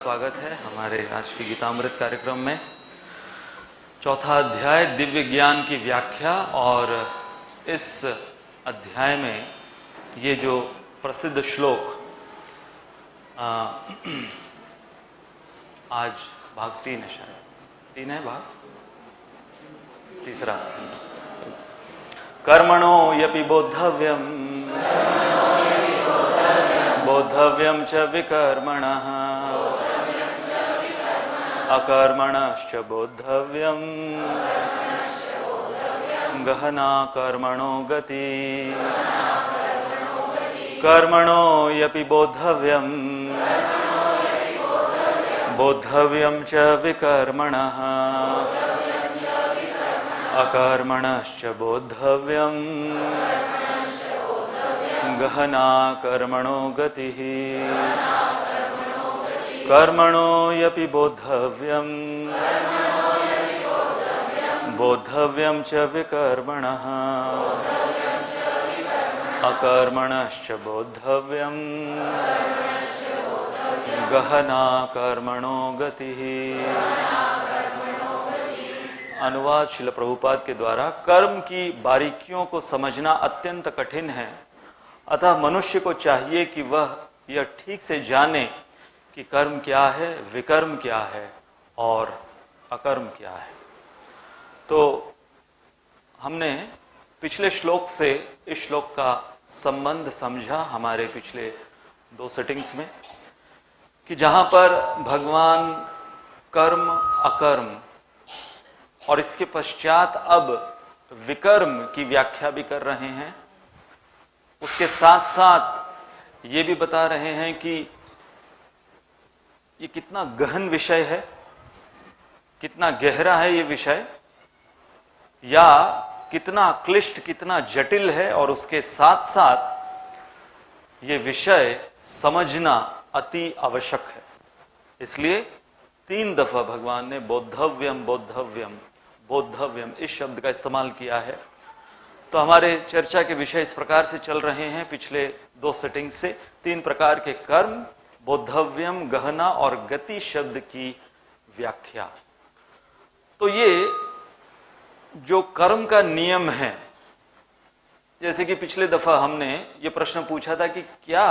स्वागत है हमारे आज की गीतामृत कार्यक्रम में। चौथा अध्याय दिव्य ज्ञान की व्याख्या, और इस अध्याय में ये जो प्रसिद्ध श्लोक आज भाग 3 है, शायद 3 है भाग तीसरा। कर्मणो यपि बोद्धव्यम बोद्धव्यम च विकर्मणः अकर्मणश्च बोद्धव्यम गहना कर्मणो गति। कर्मणो यपि बोद्धव्यम बोद्धव्यम च विकर्मणः अकर्मणश्च बोद्धव्यम गहना कर्मणो गतिः। कर्मणो यपि बोद्धव्यम बोद्धव्यम च विकर्मणः अकर्मणश्च बोद्धव्यम गहना कर्मणो गतिः। अनुवाद श्रील प्रभुपाद के द्वारा। कर्म की बारीकियों को समझना अत्यंत कठिन है, अतः मनुष्य को चाहिए कि वह यह ठीक से जाने कि कर्म क्या है, विकर्म क्या है और अकर्म क्या है। तो हमने पिछले श्लोक से इस श्लोक का संबंध समझा हमारे पिछले 2 सेटिंग्स में, कि जहां पर भगवान कर्म, अकर्म और इसके पश्चात अब विकर्म की व्याख्या भी कर रहे हैं। उसके साथ साथ ये भी बता रहे हैं कि ये कितना गहन विषय है, कितना गहरा है ये विषय, या कितना क्लिष्ट, कितना जटिल है, और उसके साथ साथ ये विषय समझना अति आवश्यक है। इसलिए 3 दफा भगवान ने बोद्धव्यम बोद्धव्यम बोद्धव्यम इस शब्द का इस्तेमाल किया है। तो हमारे चर्चा के विषय इस प्रकार से चल रहे हैं पिछले 2 सेटिंग से। 3 प्रकार के कर्म, बोद्धव्यम, गहना और गति शब्द की व्याख्या। तो ये जो कर्म का नियम है, जैसे कि पिछले दफा हमने ये प्रश्न पूछा था कि क्या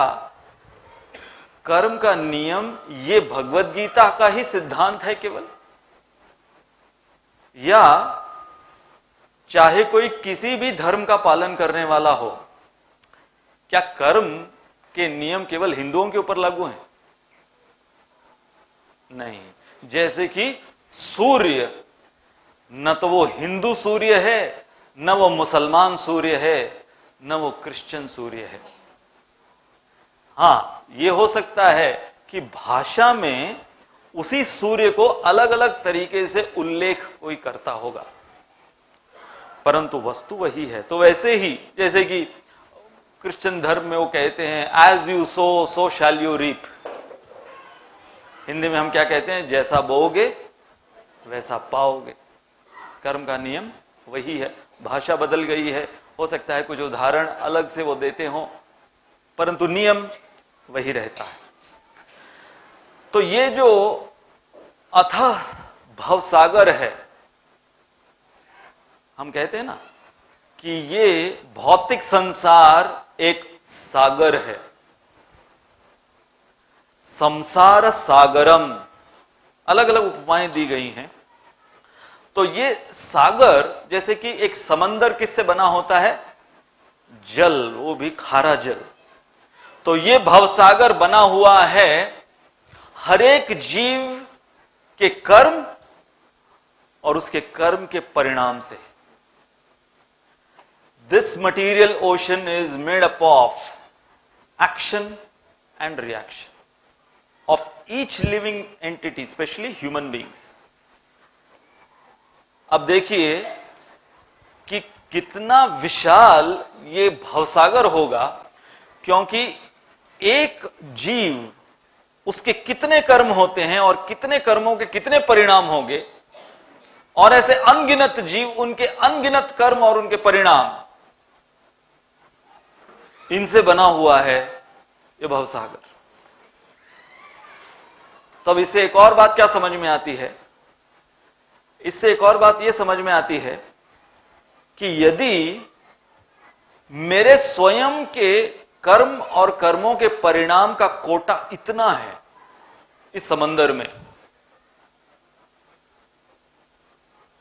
कर्म का नियम ये भगवद गीता का ही सिद्धांत है केवल, या चाहे कोई किसी भी धर्म का पालन करने वाला हो, क्या कर्म के नियम केवल हिंदुओं के ऊपर लागू हैं? नहीं। जैसे कि सूर्य, न तो वो हिंदू सूर्य है, न वो मुसलमान सूर्य है, न वो क्रिश्चियन सूर्य है। हाँ, ये हो सकता है कि भाषा में उसी सूर्य को अलग अलग तरीके से उल्लेख कोई करता होगा, परंतु वस्तु वही है। तो वैसे ही जैसे कि क्रिश्चियन धर्म में वो कहते हैं as you sow so shall you reap. Hindi में हम क्या कहते हैं? जैसा बोओगे वैसा पाओगे। कर्म का नियम वही है, भाषा बदल गई है, हो सकता है कुछ उदाहरण अलग से वो देते हों, परंतु नियम वही रहता है। तो ये जो अथाह भवसागर है, हम कहते हैं ना कि ये भौतिक संसार एक सागर है, संसार सागरम, अलग अलग उपमाएं दी गई हैं। तो ये सागर जैसे कि एक समंदर किससे बना होता है? जल, वो भी खारा जल। तो ये भवसागर बना हुआ है हर एक जीव के कर्म और उसके कर्म के परिणाम से। This material ocean is made up of action and reaction of each living entity, especially human beings. अब देखिए कि कितना विशाल ये भवसागर होगा, क्योंकि एक जीव, उसके कितने कर्म होते हैं और कितने कर्मों के कितने परिणाम होंगे, और ऐसे अनगिनत जीव, उनके अनगिनत कर्म और उनके परिणाम, इनसे बना हुआ है ये भवसागर। तब इससे एक और बात क्या समझ में आती है? इससे एक और बात यह समझ में आती है कि यदि मेरे स्वयं के कर्म और कर्मों के परिणाम का कोटा इतना है इस समंदर में,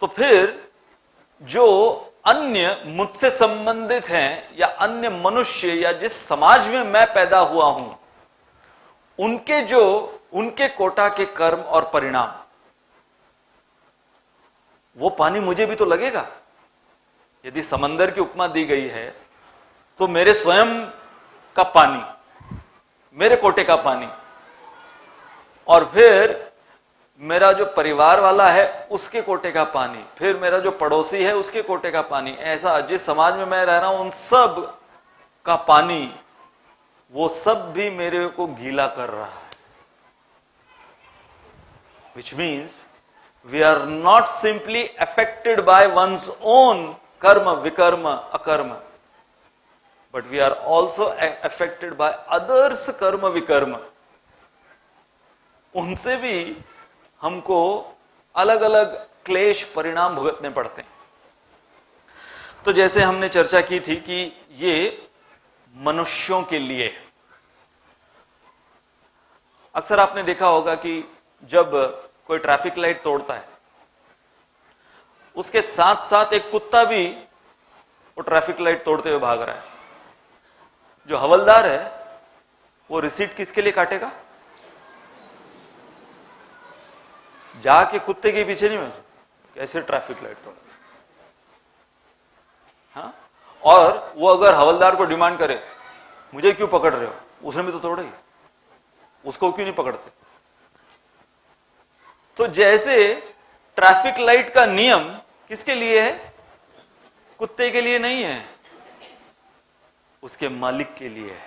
तो फिर जो अन्य मुझसे संबंधित हैं या अन्य मनुष्य या जिस समाज में मैं पैदा हुआ हूं, उनके कोटा के कर्म और परिणाम, वो पानी मुझे भी तो लगेगा। यदि समंदर की उपमा दी गई है तो मेरे स्वयं का पानी, मेरे कोटे का पानी, और फिर मेरा जो परिवार वाला है उसके कोटे का पानी, फिर मेरा जो पड़ोसी है उसके कोटे का पानी, ऐसा जिस समाज में मैं रह रहा हूं उन सब का पानी, वो सब भी मेरे को गीला कर रहा है। Which means we are not simply affected by one's own karma, vikarma, akarma, but we are also affected by others' karma, vikarma. उनसे भी हमको अलग अलग क्लेश परिणाम भुगतने पड़ते हैं। तो जैसे हमने चर्चा की थी कि ये मनुष्यों के लिए, अक्सर आपने देखा होगा कि जब कोई ट्रैफिक लाइट तोड़ता है, उसके साथ साथ एक कुत्ता भी वो ट्रैफिक लाइट तोड़ते हुए भाग रहा है। जो हवलदार है वो रिसीट किसके लिए काटेगा? जाके कुत्ते के पीछे नहीं, मैं कैसे ट्रैफिक लाइट तोड़ा। हाँ, और वो अगर हवलदार को डिमांड करे, मुझे क्यों पकड़ रहे हो, उसने भी तो तोड़ा ही, उसको क्यों नहीं पकड़ते? तो जैसे ट्रैफिक लाइट का नियम किसके लिए है? कुत्ते के लिए नहीं है, उसके मालिक के लिए है।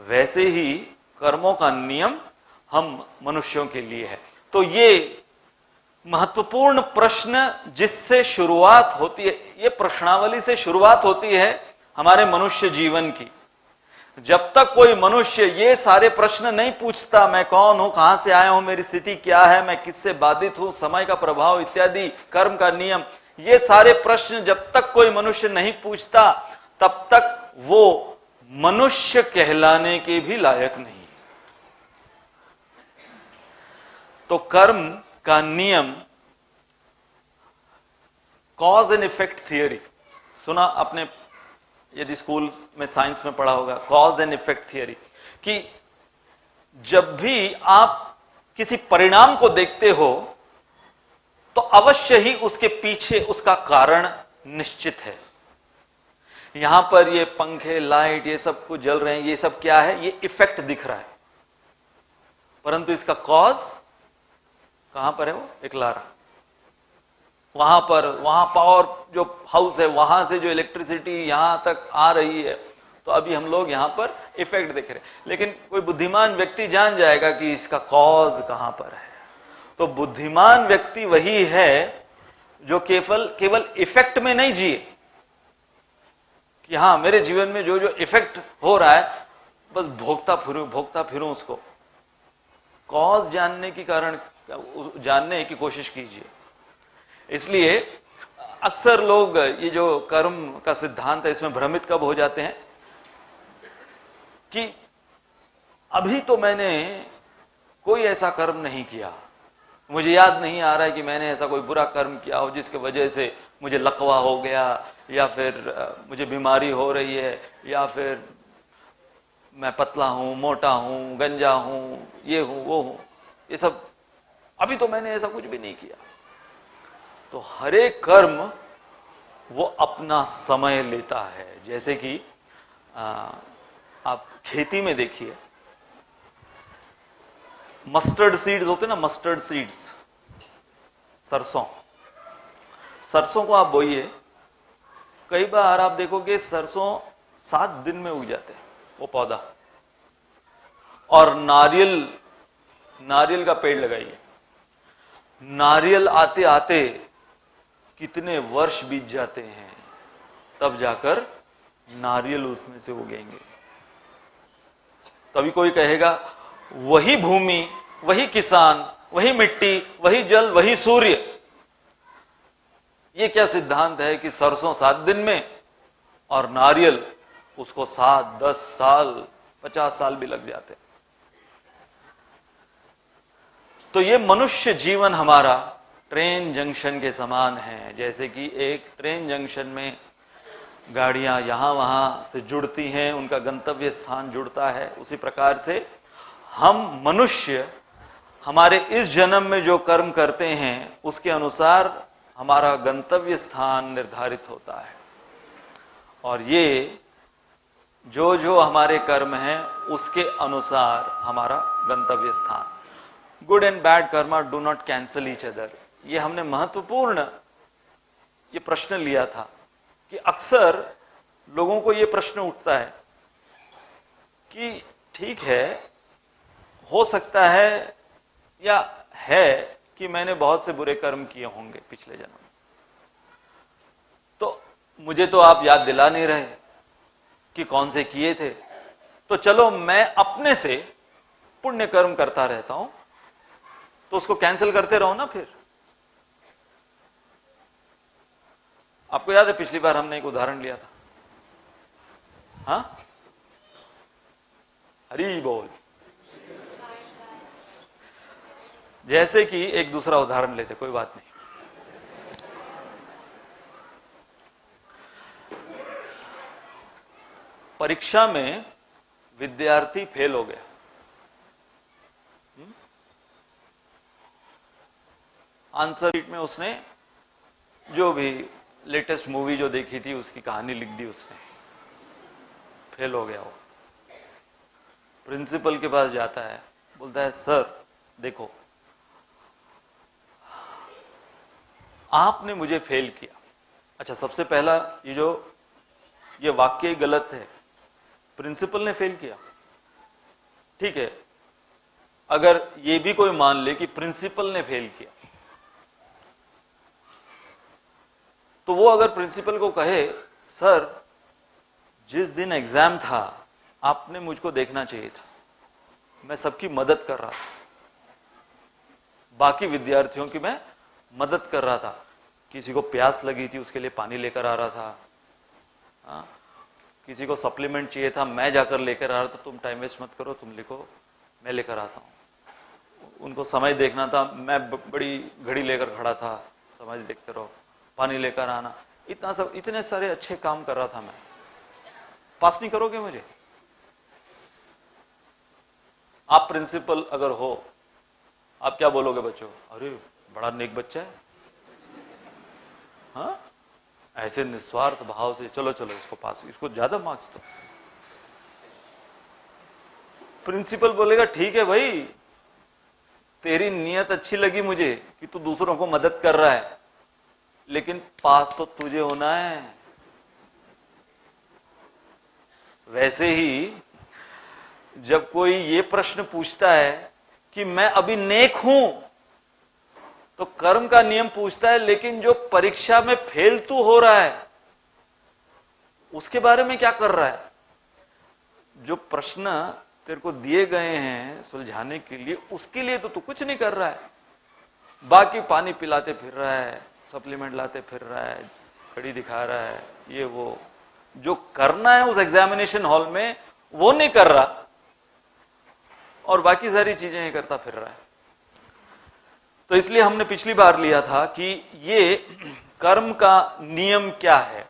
वैसे ही कर्मों का नियम हम मनुष्यों के लिए है। तो ये महत्वपूर्ण प्रश्न जिससे शुरुआत होती है, ये प्रश्नावली से शुरुआत होती है हमारे मनुष्य जीवन की। जब तक कोई मनुष्य ये सारे प्रश्न नहीं पूछता, मैं कौन हूं, कहां से आया हूं, मेरी स्थिति क्या है, मैं किससे बाधित हूं, समय का प्रभाव इत्यादि, कर्म का नियम, ये सारे प्रश्न जब तक कोई मनुष्य नहीं पूछता, तब तक वो मनुष्य कहलाने के भी लायक नहीं। तो कर्म का नियम, कॉज एंड इफेक्ट थियरी सुना आपने, यदि स्कूल में साइंस में पढ़ा होगा, कॉज एंड इफेक्ट थियरी, कि जब भी आप किसी परिणाम को देखते हो तो अवश्य ही उसके पीछे उसका कारण निश्चित है। यहां पर ये पंखे, लाइट, ये सब कुछ जल रहे हैं, ये सब क्या है? ये इफेक्ट दिख रहा है, परंतु इसका कॉज कहां पर है? वो एक लारा, वहां पर, वहां पावर जो हाउस है, वहां से जो इलेक्ट्रिसिटी यहां तक आ रही है, तो अभी हम लोग यहां पर इफेक्ट देख रहे हैं। लेकिन कोई बुद्धिमान व्यक्ति जान जाएगा कि इसका कॉज कहां पर है। तो बुद्धिमान व्यक्ति वही है जो केवल इफेक्ट में नहीं जिए कि हाँ मेरे जीवन में जो जो इफेक्ट हो रहा है बस भोगता फिरूं उसको। कॉज जानने की कोशिश कीजिए। इसलिए अक्सर लोग ये जो कर्म का सिद्धांत है इसमें भ्रमित कब हो जाते हैं कि अभी तो मैंने कोई ऐसा कर्म नहीं किया, मुझे याद नहीं आ रहा है कि मैंने ऐसा कोई बुरा कर्म किया हो जिसके वजह से मुझे लकवा हो गया, या फिर मुझे बीमारी हो रही है, या फिर मैं पतला हूं, मोटा हूं, गंजा हूं, ये हूं, वो हूं, ये सब अभी तो मैंने ऐसा कुछ भी नहीं किया। तो हर एक कर्म वो अपना समय लेता है। जैसे कि आप खेती में देखिए, मस्टर्ड सीड्स होते ना, मस्टर्ड सीड्स, सरसों को आप बोइए, कई बार आप देखोगे सरसों 7 दिन में उग जाते हैं वो पौधा। और नारियल का पेड़ लगाइए, नारियल आते आते कितने वर्ष बीत जाते हैं, तब जाकर नारियल उसमें से उगेंगे। तभी कोई कहेगा वही भूमि, वही किसान, वही मिट्टी, वही जल, वही सूर्य। ये क्या सिद्धांत है कि सरसों 7 दिन में और नारियल उसको 7, 10 साल, 50 साल भी लग जाते। तो ये मनुष्य जीवन हमारा ट्रेन जंक्शन के समान है। जैसे कि एक ट्रेन जंक्शन में गाड़ियां यहां वहां से जुड़ती हैं, उनका गंतव्य स्थान जुड़ता है, उसी प्रकार से हम मनुष्य हमारे इस जन्म में जो कर्म करते हैं उसके अनुसार हमारा गंतव्य स्थान निर्धारित होता है। और ये जो जो हमारे कर्म हैं उसके अनुसार हमारा गंतव्य स्थान। Good and bad Karma do not cancel each other. ये हमने महत्वपूर्ण ये प्रश्न लिया था कि अक्सर लोगों को ये प्रश्न उठता है कि ठीक है, हो सकता है या है कि मैंने बहुत से बुरे कर्म किए होंगे पिछले जन्म में, तो मुझे तो आप याद दिला नहीं रहे कि कौन से किए थे, तो चलो मैं अपने से पुण्य कर्म करता रहता हूं, तो उसको कैंसिल करते रहो ना। फिर आपको याद है पिछली बार हमने एक उदाहरण लिया था, हाँ, हरी बोल। जैसे कि एक दूसरा उदाहरण लेते, कोई बात नहीं। परीक्षा में विद्यार्थी फेल हो गया, आंसर शीट में उसने जो भी लेटेस्ट मूवी जो देखी थी उसकी कहानी लिख दी, उसने फेल हो गया। वो प्रिंसिपल के पास जाता है, बोलता है सर देखो आपने मुझे फेल किया। अच्छा, सबसे पहला ये वाक्य गलत है, प्रिंसिपल ने फेल किया। ठीक है, अगर ये भी कोई मान ले कि प्रिंसिपल ने फेल किया, तो वो अगर प्रिंसिपल को कहे सर जिस दिन एग्जाम था आपने मुझको देखना चाहिए था, मैं सबकी मदद कर रहा था, बाकी विद्यार्थियों की मैं मदद कर रहा था, किसी को प्यास लगी थी उसके लिए पानी लेकर आ रहा था, हाँ, किसी को सप्लीमेंट चाहिए था मैं जाकर लेकर आ रहा था, तुम टाइम वेस्ट मत करो, तुम लिखो मैं लेकर आता हूँ। उनको समय देखना था, मैं बड़ी घड़ी लेकर खड़ा था, समय देखते रहो, पानी लेकर आना, इतना सब, इतने सारे अच्छे काम कर रहा था मैं। पास नहीं करोगे मुझे? आप प्रिंसिपल अगर हो, आप क्या बोलोगे बच्चों? अरे बड़ा नेक बच्चा है, हाँ, ऐसे निस्वार्थ भाव से चलो चलो इसको पास, इसको ज्यादा मार्क्स दो। प्रिंसिपल बोलेगा ठीक है भाई, तेरी नीयत अच्छी लगी मुझे कि तू दूसरों को मदद कर रहा है, लेकिन पास तो तुझे होना है। वैसे ही जब कोई ये प्रश्न पूछता है कि मैं अभी नेक हूं, तो कर्म का नियम पूछता है लेकिन जो परीक्षा में फेल तू हो रहा है उसके बारे में क्या कर रहा है? जो प्रश्न तेरे को दिए गए हैं सुलझाने के लिए, उसके लिए तो तू कुछ नहीं कर रहा है, बाकी पानी पिलाते फिर रहा है, सप्लीमेंट लाते फिर रहा है, घड़ी दिखा रहा है, ये वो जो करना है उस एग्जामिनेशन हॉल में वो नहीं कर रहा, और बाकी सारी चीजें ही करता फिर रहा है। तो इसलिए हमने पिछली बार लिया था कि ये कर्म का नियम क्या है।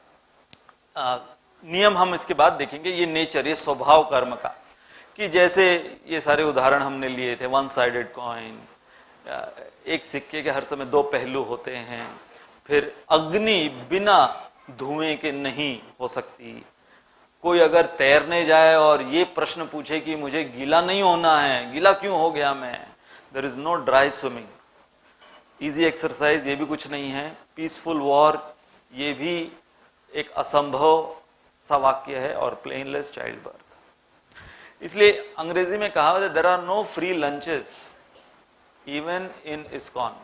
नियम हम इसके बाद देखेंगे, ये नेचर, ये स्वभाव कर्म का, कि जैसे ये सारे उदाहरण हमने लिए थे, वन साइडेड कॉइन, एक सिक्के के हर समय दो पहलू होते हैं, फिर अग्नि बिना धुएं के नहीं हो सकती, कोई अगर तैरने जाए और ये प्रश्न पूछे कि मुझे गीला नहीं होना है, गीला क्यों हो गया मैं, there is no dry swimming, easy exercise ये भी कुछ नहीं है, पीसफुल वॉर ये भी एक असंभव सा वाक्य है, और प्लेनलेस चाइल्ड बर्थ। इसलिए अंग्रेजी में कहा है there are no free lunches even in ISKCON.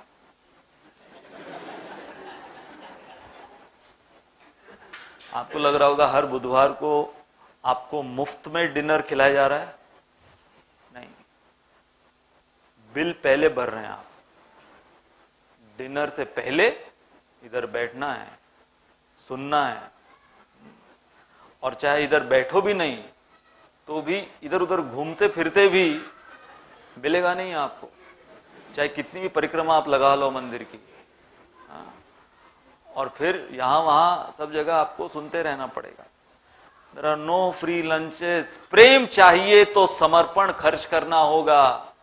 आपको लग रहा होगा हर बुधवार को आपको मुफ्त में डिनर खिलाया जा रहा है, नहीं, बिल पहले भर रहे हैं आप। डिनर से पहले इधर बैठना है, सुनना है, और चाहे इधर बैठो भी नहीं तो भी इधर उधर घूमते फिरते भी मिलेगा नहीं आपको, चाहे कितनी भी परिक्रमा आप लगा लो मंदिर की। हाँ। और फिर यहां वहां सब जगह आपको सुनते रहना पड़ेगा। There are no free lunches. प्रेम चाहिए तो समर्पण खर्च करना होगा।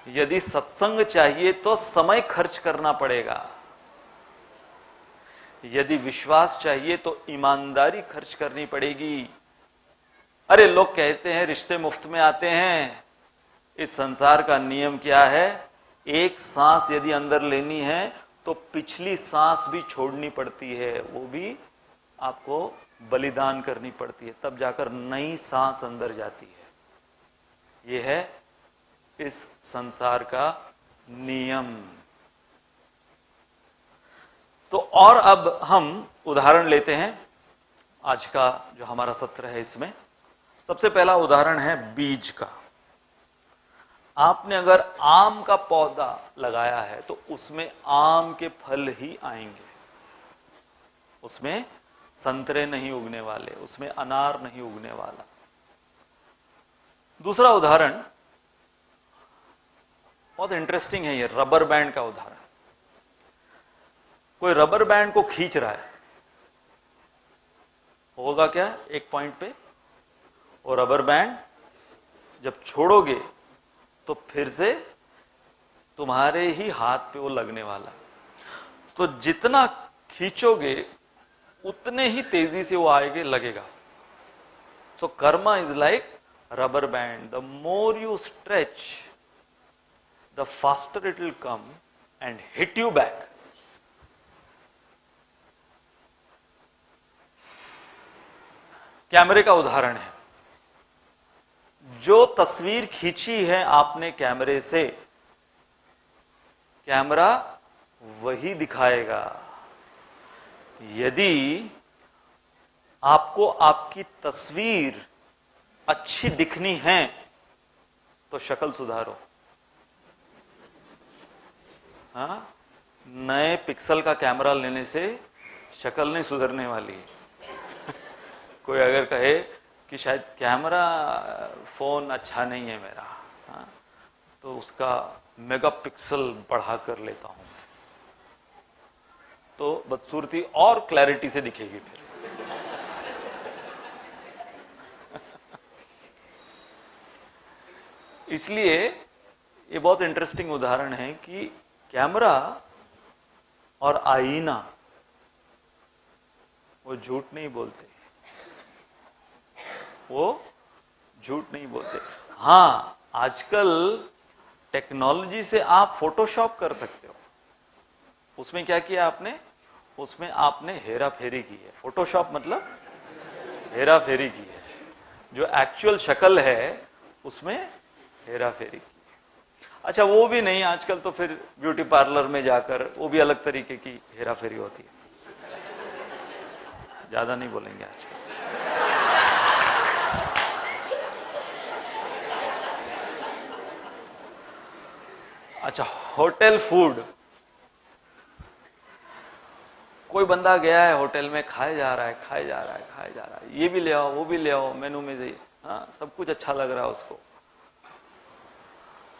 यदि सत्संग चाहिए तो समय खर्च करना पड़ेगा। यदि विश्वास चाहिए तो ईमानदारी खर्च करनी पड़ेगी। अरे लोग कहते हैं रिश्ते मुफ्त में आते हैं। इस संसार का नियम क्या है? एक सांस यदि अंदर लेनी है तो पिछली सांस भी छोड़नी पड़ती है, वो भी आपको बलिदान करनी पड़ती है, तब जाकर नई सांस अंदर जाती है। ये है इस संसार का नियम। तो और अब हम उदाहरण लेते हैं आज का जो हमारा सत्र है इसमें। सबसे पहला उदाहरण है बीज का। आपने अगर आम का पौधा लगाया है तो उसमें आम के फल ही आएंगे, उसमें संतरे नहीं उगने वाले, उसमें अनार नहीं उगने वाला। दूसरा उदाहरण बहुत इंटरेस्टिंग है, ये रबर बैंड का उदाहरण। कोई रबर बैंड को खींच रहा है, होगा क्या एक पॉइंट पे, और रबर बैंड जब छोड़ोगे तो फिर से तुम्हारे ही हाथ पे वो लगने वाला। तो जितना खींचोगे उतने ही तेजी से वो आगे लगेगा। So karma is like rubber band, the more you stretch the faster it will come and hit you back. कैमरे का उदाहरण है। जो तस्वीर खींची है आपने कैमरे से, कैमरा वही दिखाएगा। यदि आपको आपकी तस्वीर अच्छी दिखनी है तो शक्ल सुधारो। हाँ, नए पिक्सल का कैमरा लेने से शक्ल नहीं सुधरने वाली है। कोई अगर कहे कि शायद कैमरा फोन अच्छा नहीं है मेरा, हाँ, तो उसका मेगापिक्सल बढ़ा कर लेता हूं मैं, तो बदसूरती और क्लैरिटी से दिखेगी फिर। इसलिए ये बहुत इंटरेस्टिंग उदाहरण है कि कैमरा और आईना वो झूठ नहीं बोलते, वो झूठ नहीं बोलते। हां, आजकल टेक्नोलॉजी से आप फोटोशॉप कर सकते हो। उसमें क्या किया आपने? उसमें आपने हेरा फेरी की है। फोटोशॉप मतलब हेरा फेरी की है। जो एक्चुअल शक्ल है उसमें हेरा फेरी की है। अच्छा, वो भी नहीं, आजकल तो फिर ब्यूटी पार्लर में जाकर वो भी अलग तरीके की हेरा फेरी होती है। ज्यादा नहीं बोलेंगे आजकल। अच्छा, होटल फूड। कोई बंदा गया है होटल में, खाए जा रहा है, ये भी ले आओ, वो भी ले आओ, मेनू में से, हाँ, सब कुछ अच्छा लग रहा है उसको।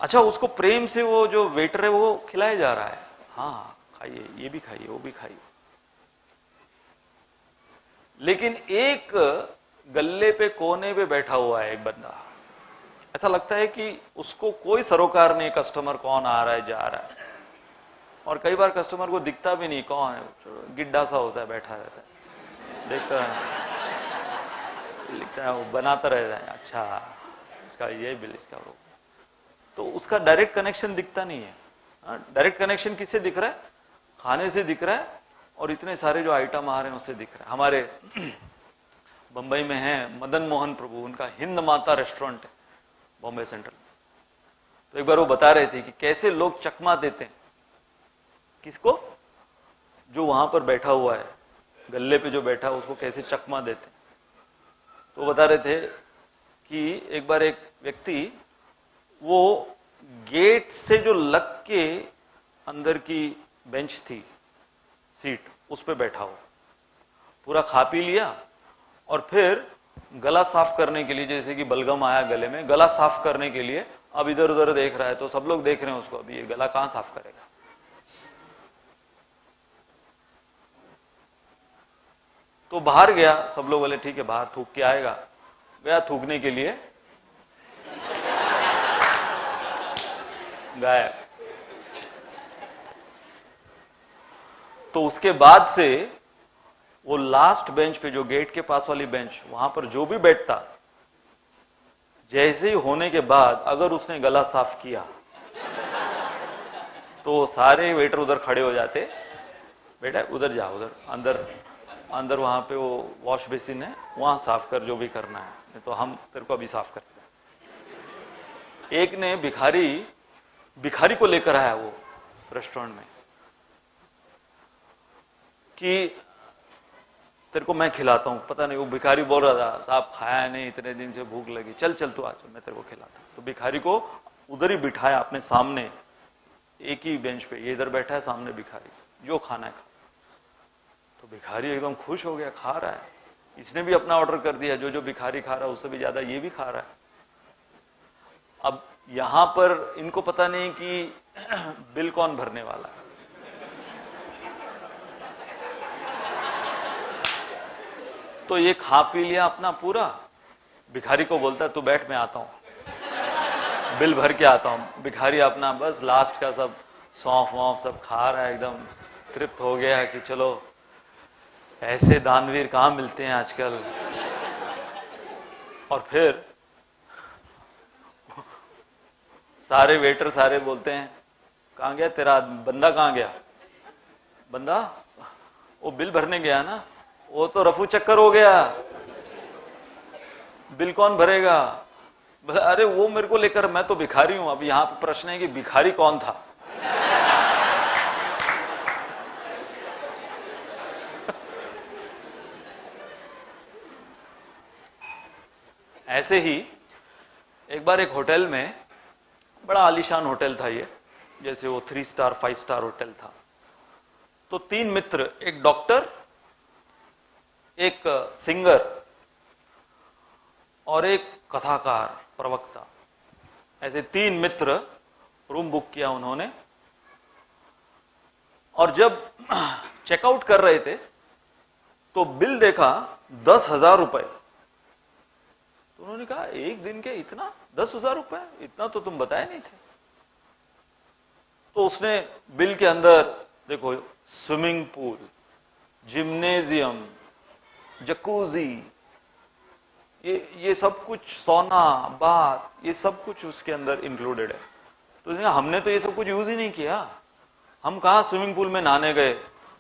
अच्छा, उसको प्रेम से वो जो वेटर है वो खिलाया जा रहा है, हाँ खाइए, ये भी खाइए, वो भी खाइए। लेकिन एक गल्ले पे कोने पे बैठा हुआ है एक बंदा, ऐसा लगता है कि उसको कोई सरोकार नहीं, कस्टमर कौन आ रहा है जा रहा है। और कई बार कस्टमर को दिखता भी नहीं कौन है, गिड्डा सा होता है, बैठा रहता है, देखता है, लिखता है, वो बनाता रहता है, अच्छा इसका ये बिल, इसका वो। तो उसका डायरेक्ट कनेक्शन दिखता नहीं है। डायरेक्ट कनेक्शन किससे दिख रहा है? खाने से दिख रहा है, और इतने सारे जो आइटम आ रहे हैं उससे दिख रहा है। हमारे बंबई में है मदन मोहन प्रभु, उनका हिंद माता रेस्टोरेंट है बॉम्बे सेंट्रल। तो एक बार वो बता रहे थे कि कैसे लोग चकमा देते हैं किसको, जो वहां पर बैठा हुआ है, गल्ले पे जो बैठा है उसको कैसे चकमा देते हैं। तो बता रहे थे कि एक बार एक व्यक्ति वो गेट से जो लग के अंदर की बेंच थी, सीट, उस पे बैठा हो, पूरा खा पी लिया और फिर गला साफ करने के लिए, जैसे कि बलगम आया गले में, गला साफ करने के लिए अब इधर उधर देख रहा है, तो सब लोग देख रहे हैं उसको, अभी ये गला कहां साफ करेगा। तो बाहर गया, सब लोग बोले ठीक है बाहर थूक के आएगा, गया थूकने के लिए, गायब। तो उसके बाद से वो लास्ट बेंच पे, जो गेट के पास वाली बेंच, वहां पर जो भी बैठता, जैसे ही होने के बाद अगर उसने गला साफ किया तो सारे वेटर उधर खड़े हो जाते, बेटा उधर जा, उधर अंदर अंदर वहां पे वो वॉश बेसिन है, वहां साफ कर जो भी करना है, नहीं तो हम तेरे को अभी साफ करते हैं। एक ने भिखारी को लेकर आया वो रेस्टोरेंट में कि तेरे को मैं खिलाता हूं, पता नहीं वो भिखारी बोल रहा था साहब खाया नहीं, इतने दिन से भूख लगी, चल चल तू आ, चल मैं तेरे को खिलाता हूं। तो भिखारी को उधर ही बिठाया अपने सामने, एक ही बेंच पे, ये इधर बैठा है सामने भिखारी, जो खाना है खा। तो भिखारी एकदम खुश हो गया, खा रहा है, इसने भी अपना ऑर्डर कर दिया, जो जो भिखारी खा रहा है उससे भी ज्यादा ये भी खा रहा है। अब यहां पर इनको पता नहीं कि बिल कौन भरने वाला है। तो ये खा पी लिया अपना पूरा, भिखारी को बोलता है तू बैठ मैं आता हूं, बिल भर के आता हूं। भिखारी अपना बस लास्ट का सब सौंफ वौंफ सब खा रहा है, एकदम तृप्त हो गया कि चलो ऐसे दानवीर कहां मिलते हैं आजकल। और फिर सारे वेटर सारे बोलते हैं कहां गया तेरा बंदा, कहां गया बंदा, वो बिल भरने गया ना, वो तो रफू चक्कर हो गया, बिल कौन भरेगा। अरे वो मेरे को लेकर, मैं तो भिखारी हूं। अब यहां पे प्रश्न है कि भिखारी कौन था। ऐसे ही एक बार एक होटल में, बड़ा आलीशान होटल था ये, जैसे वो 3 स्टार 5 स्टार होटल था। तो 3 मित्र, एक डॉक्टर, एक सिंगर और एक कथाकार प्रवक्ता, ऐसे 3 मित्र रूम बुक किया उन्होंने। और जब चेकआउट कर रहे थे तो बिल देखा 10,000 रुपए। तो उन्होंने कहा एक दिन के इतना 10,000 रुपए, इतना तो तुम बताए नहीं थे। तो उसने बिल के अंदर देखो स्विमिंग पूल, जिम्नेजियम, जकूजी, ये सब कुछ, सोना, बाथ, ये सब कुछ उसके अंदर इंक्लूडेड है। तो हमने तो ये सब कुछ यूज ही नहीं किया, हम कहा स्विमिंग पूल में नहाने गए,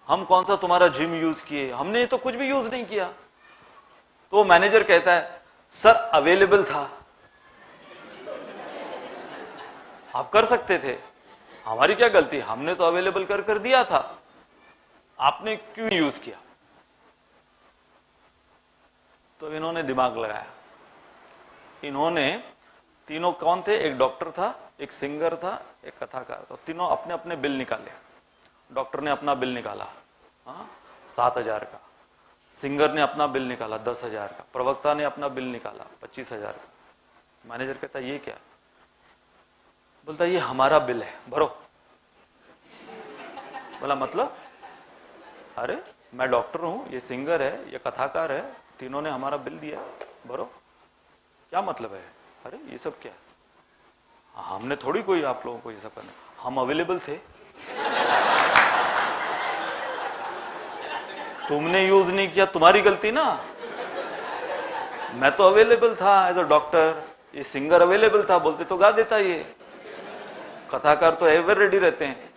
हम कौन सा तुम्हारा जिम यूज किए, हमने तो कुछ भी यूज नहीं किया। तो मैनेजर कहता है सर अवेलेबल था, आप कर सकते थे, हमारी क्या गलती, हमने तो अवेलेबल कर कर दिया था, आपने क्यों यूज किया। तो इन्होंने दिमाग लगाया, इन्होंने तीनों कौन थे, एक डॉक्टर था, एक सिंगर था, एक कथाकार था, तीनों अपने अपने बिल निकाले। डॉक्टर ने अपना बिल निकाला 7,000 का, सिंगर ने अपना बिल निकाला 10,000 का, प्रवक्ता ने अपना बिल निकाला 25,000 का। मैनेजर कहता ये क्या, बोलता ये हमारा बिल है, भरो। बोला मतलब, अरे मैं डॉक्टर हूं, ये सिंगर है, ये कथाकार है, तीनों ने हमारा बिल दिया, भरो। क्या मतलब है, अरे ये सब क्या, हमने थोड़ी कोई आप लोगों को ये सब करना, हम अवेलेबल थे, तुमने यूज नहीं किया, तुम्हारी गलती ना, मैं तो अवेलेबल था एज अ डॉक्टर, ये सिंगर अवेलेबल था, बोलते तो गा देता, ये कथाकार तो एवर रेडी रहते हैं,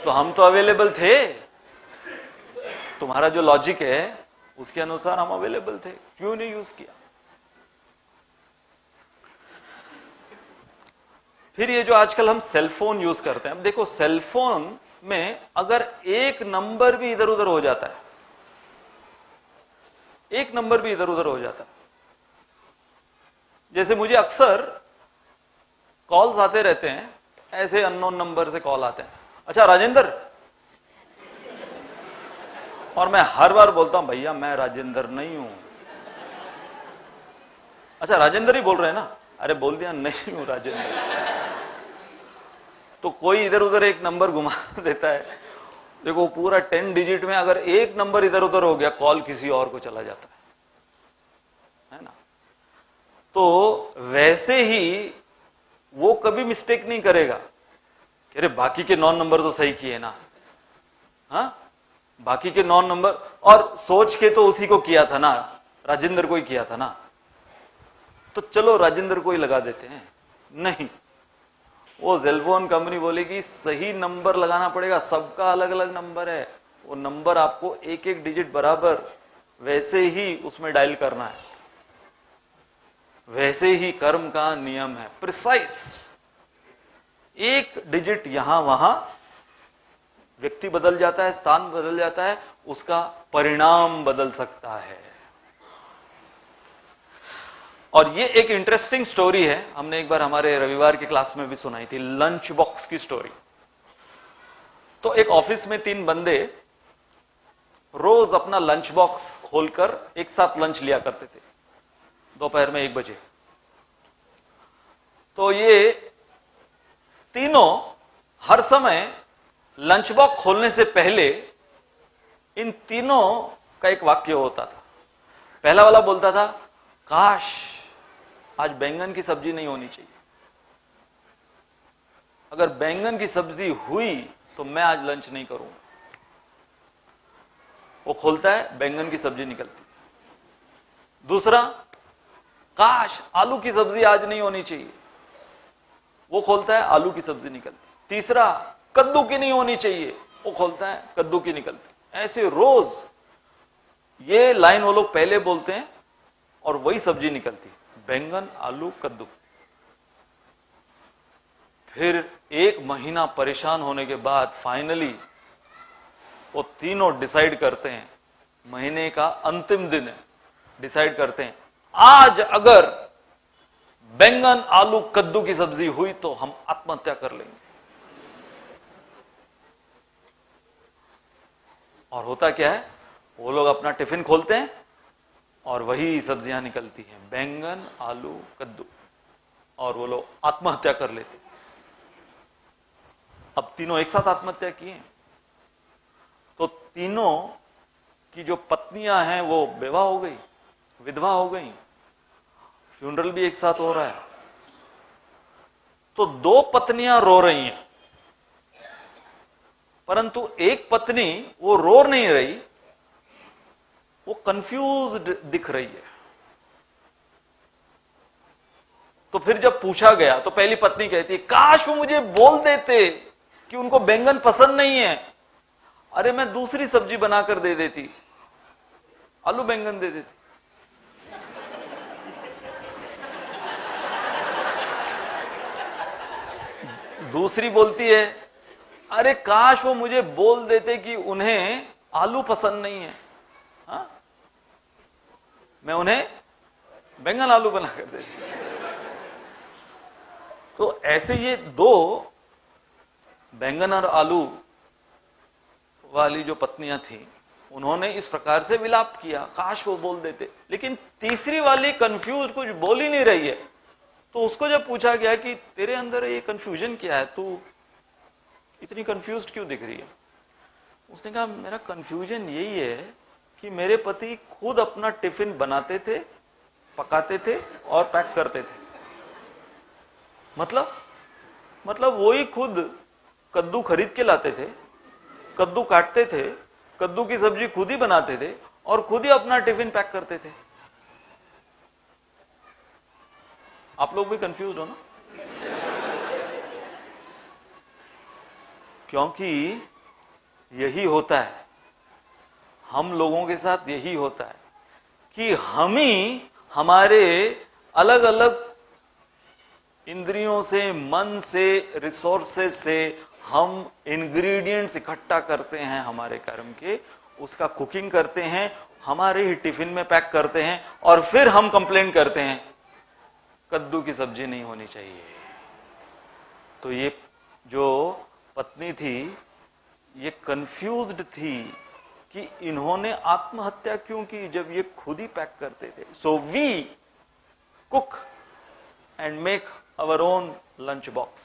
तो हम तो अवेलेबल थे, तुम्हारा जो लॉजिक है उसके अनुसार हम अवेलेबल थे, क्यों नहीं यूज किया। फिर ये जो आजकल हम सेलफोन यूज करते हैं, अब देखो सेलफोन में अगर एक नंबर भी इधर उधर हो जाता है, एक नंबर भी इधर उधर हो जाता है, जैसे मुझे अक्सर कॉल्स आते रहते हैं, ऐसे अननोन नंबर से कॉल आते हैं, अच्छा राजेंद्र, और मैं हर बार बोलता हूं भैया मैं राजेंद्र नहीं हूं। अच्छा राजेंद्र ही बोल रहे हैं ना? अरे बोल दिया नहीं हूं राजेंद्र। तो कोई इधर उधर एक नंबर घुमा देता है, देखो पूरा 10 डिजिट में अगर एक नंबर इधर उधर हो गया, कॉल किसी और को चला जाता है ना? तो वैसे ही वो कभी मिस्टेक नहीं करेगा कि अरे बाकी के 9 नंबर तो सही किए ना, हाँ बाकी के 9 नंबर, और सोच के तो उसी को किया था ना, राजेंद्र को ही किया था ना, तो चलो राजेंद्र को ही लगा देते हैं। नहीं, वो सेलफोन कंपनी बोलेगी सही नंबर लगाना पड़ेगा, सबका अलग अलग नंबर है, वो नंबर आपको एक एक डिजिट बराबर वैसे ही उसमें डायल करना है, वैसे ही कर्म का नियम है, प्रिसाइज। एक डिजिट यहां वहां, व्यक्ति बदल जाता है, स्थान बदल जाता है, उसका परिणाम बदल सकता है। और ये एक इंटरेस्टिंग स्टोरी है, हमने एक बार हमारे रविवार की क्लास में भी सुनाई थी, लंच बॉक्स की स्टोरी। तो एक ऑफिस में 3 बंदे रोज अपना लंच बॉक्स खोलकर एक साथ लंच लिया करते थे, दोपहर में 1 बजे। तो ये तीनों हर समय लंच बॉक्स खोलने से पहले इन तीनों का एक वाक्य होता था। पहला वाला बोलता था, काश आज बैंगन की सब्जी नहीं होनी चाहिए, अगर बैंगन की सब्जी हुई तो मैं आज लंच नहीं करूंगा। वो खोलता है, बैंगन की सब्जी निकलती। दूसरा, काश आलू की सब्जी आज नहीं होनी चाहिए, वो खोलता है, आलू की सब्जी निकलती। तीसरा, कद्दू की नहीं होनी चाहिए, वो खोलता है, कद्दू की निकलती। ऐसे रोज ये लाइन वो लोग पहले बोलते हैं और वही सब्जी निकलती, बैंगन, आलू, कद्दू। फिर 1 महीना परेशान होने के बाद फाइनली वो तीनों डिसाइड करते हैं, महीने का अंतिम दिन है, डिसाइड करते हैं आज अगर बैंगन, आलू, कद्दू की सब्जी हुई तो हम आत्महत्या कर लेंगे। और होता क्या है, वो लोग अपना टिफिन खोलते हैं और वही सब्जियां निकलती हैं, बैंगन, आलू, कद्दू, और वो लोग आत्महत्या कर लेते। अब तीनों एक साथ आत्महत्या किए, तो तीनों की जो पत्नियां हैं वो बेवा हो गई, विधवा हो गई, फ्यूनरल भी एक साथ हो रहा है। तो 2 पत्नियां रो रही हैं, परंतु एक पत्नी वो रो नहीं रही, वो कंफ्यूज्ड दिख रही है। तो फिर जब पूछा गया तो पहली पत्नी कहती है, काश वो मुझे बोल देते कि उनको बैंगन पसंद नहीं है, अरे मैं दूसरी सब्जी बनाकर दे देती, आलू बैंगन दे देती। दूसरी बोलती है, अरे काश वो मुझे बोल देते कि उन्हें आलू पसंद नहीं है, हाँ? मैं उन्हें बैंगन आलू बनाकर देती। तो ऐसे ये 2 बैंगन और आलू वाली जो पत्नियां थी, उन्होंने इस प्रकार से विलाप किया, काश वो बोल देते। लेकिन तीसरी वाली कंफ्यूज, कुछ बोल ही नहीं रही है। तो उसको जब पूछा गया कि तेरे अंदर ये कंफ्यूजन क्या है, तू इतनी कंफ्यूज्ड क्यों दिख रही है, उसने कहा मेरा कंफ्यूजन यही है कि मेरे पति खुद अपना टिफिन बनाते थे, पकाते थे और पैक करते थे। मतलब वो ही खुद कद्दू खरीद के लाते थे, कद्दू काटते थे, कद्दू की सब्जी खुद ही बनाते थे और खुद ही अपना टिफिन पैक करते थे। आप लोग भी कंफ्यूज हो ना? क्योंकि यही होता है, हम लोगों के साथ यही होता है कि हम ही हमारे अलग अलग इंद्रियों से, मन से, रिसोर्सेज से हम इंग्रेडिएंट्स इकट्ठा करते हैं हमारे कर्म के, उसका कुकिंग करते हैं, हमारे ही टिफिन में पैक करते हैं और फिर हम कंप्लेन करते हैं कद्दू की सब्जी नहीं होनी चाहिए। तो ये जो पत्नी थी ये कंफ्यूज्ड थी कि इन्होंने आत्महत्या क्यों की जब ये खुद ही पैक करते थे। So we cook and make our own lunch box.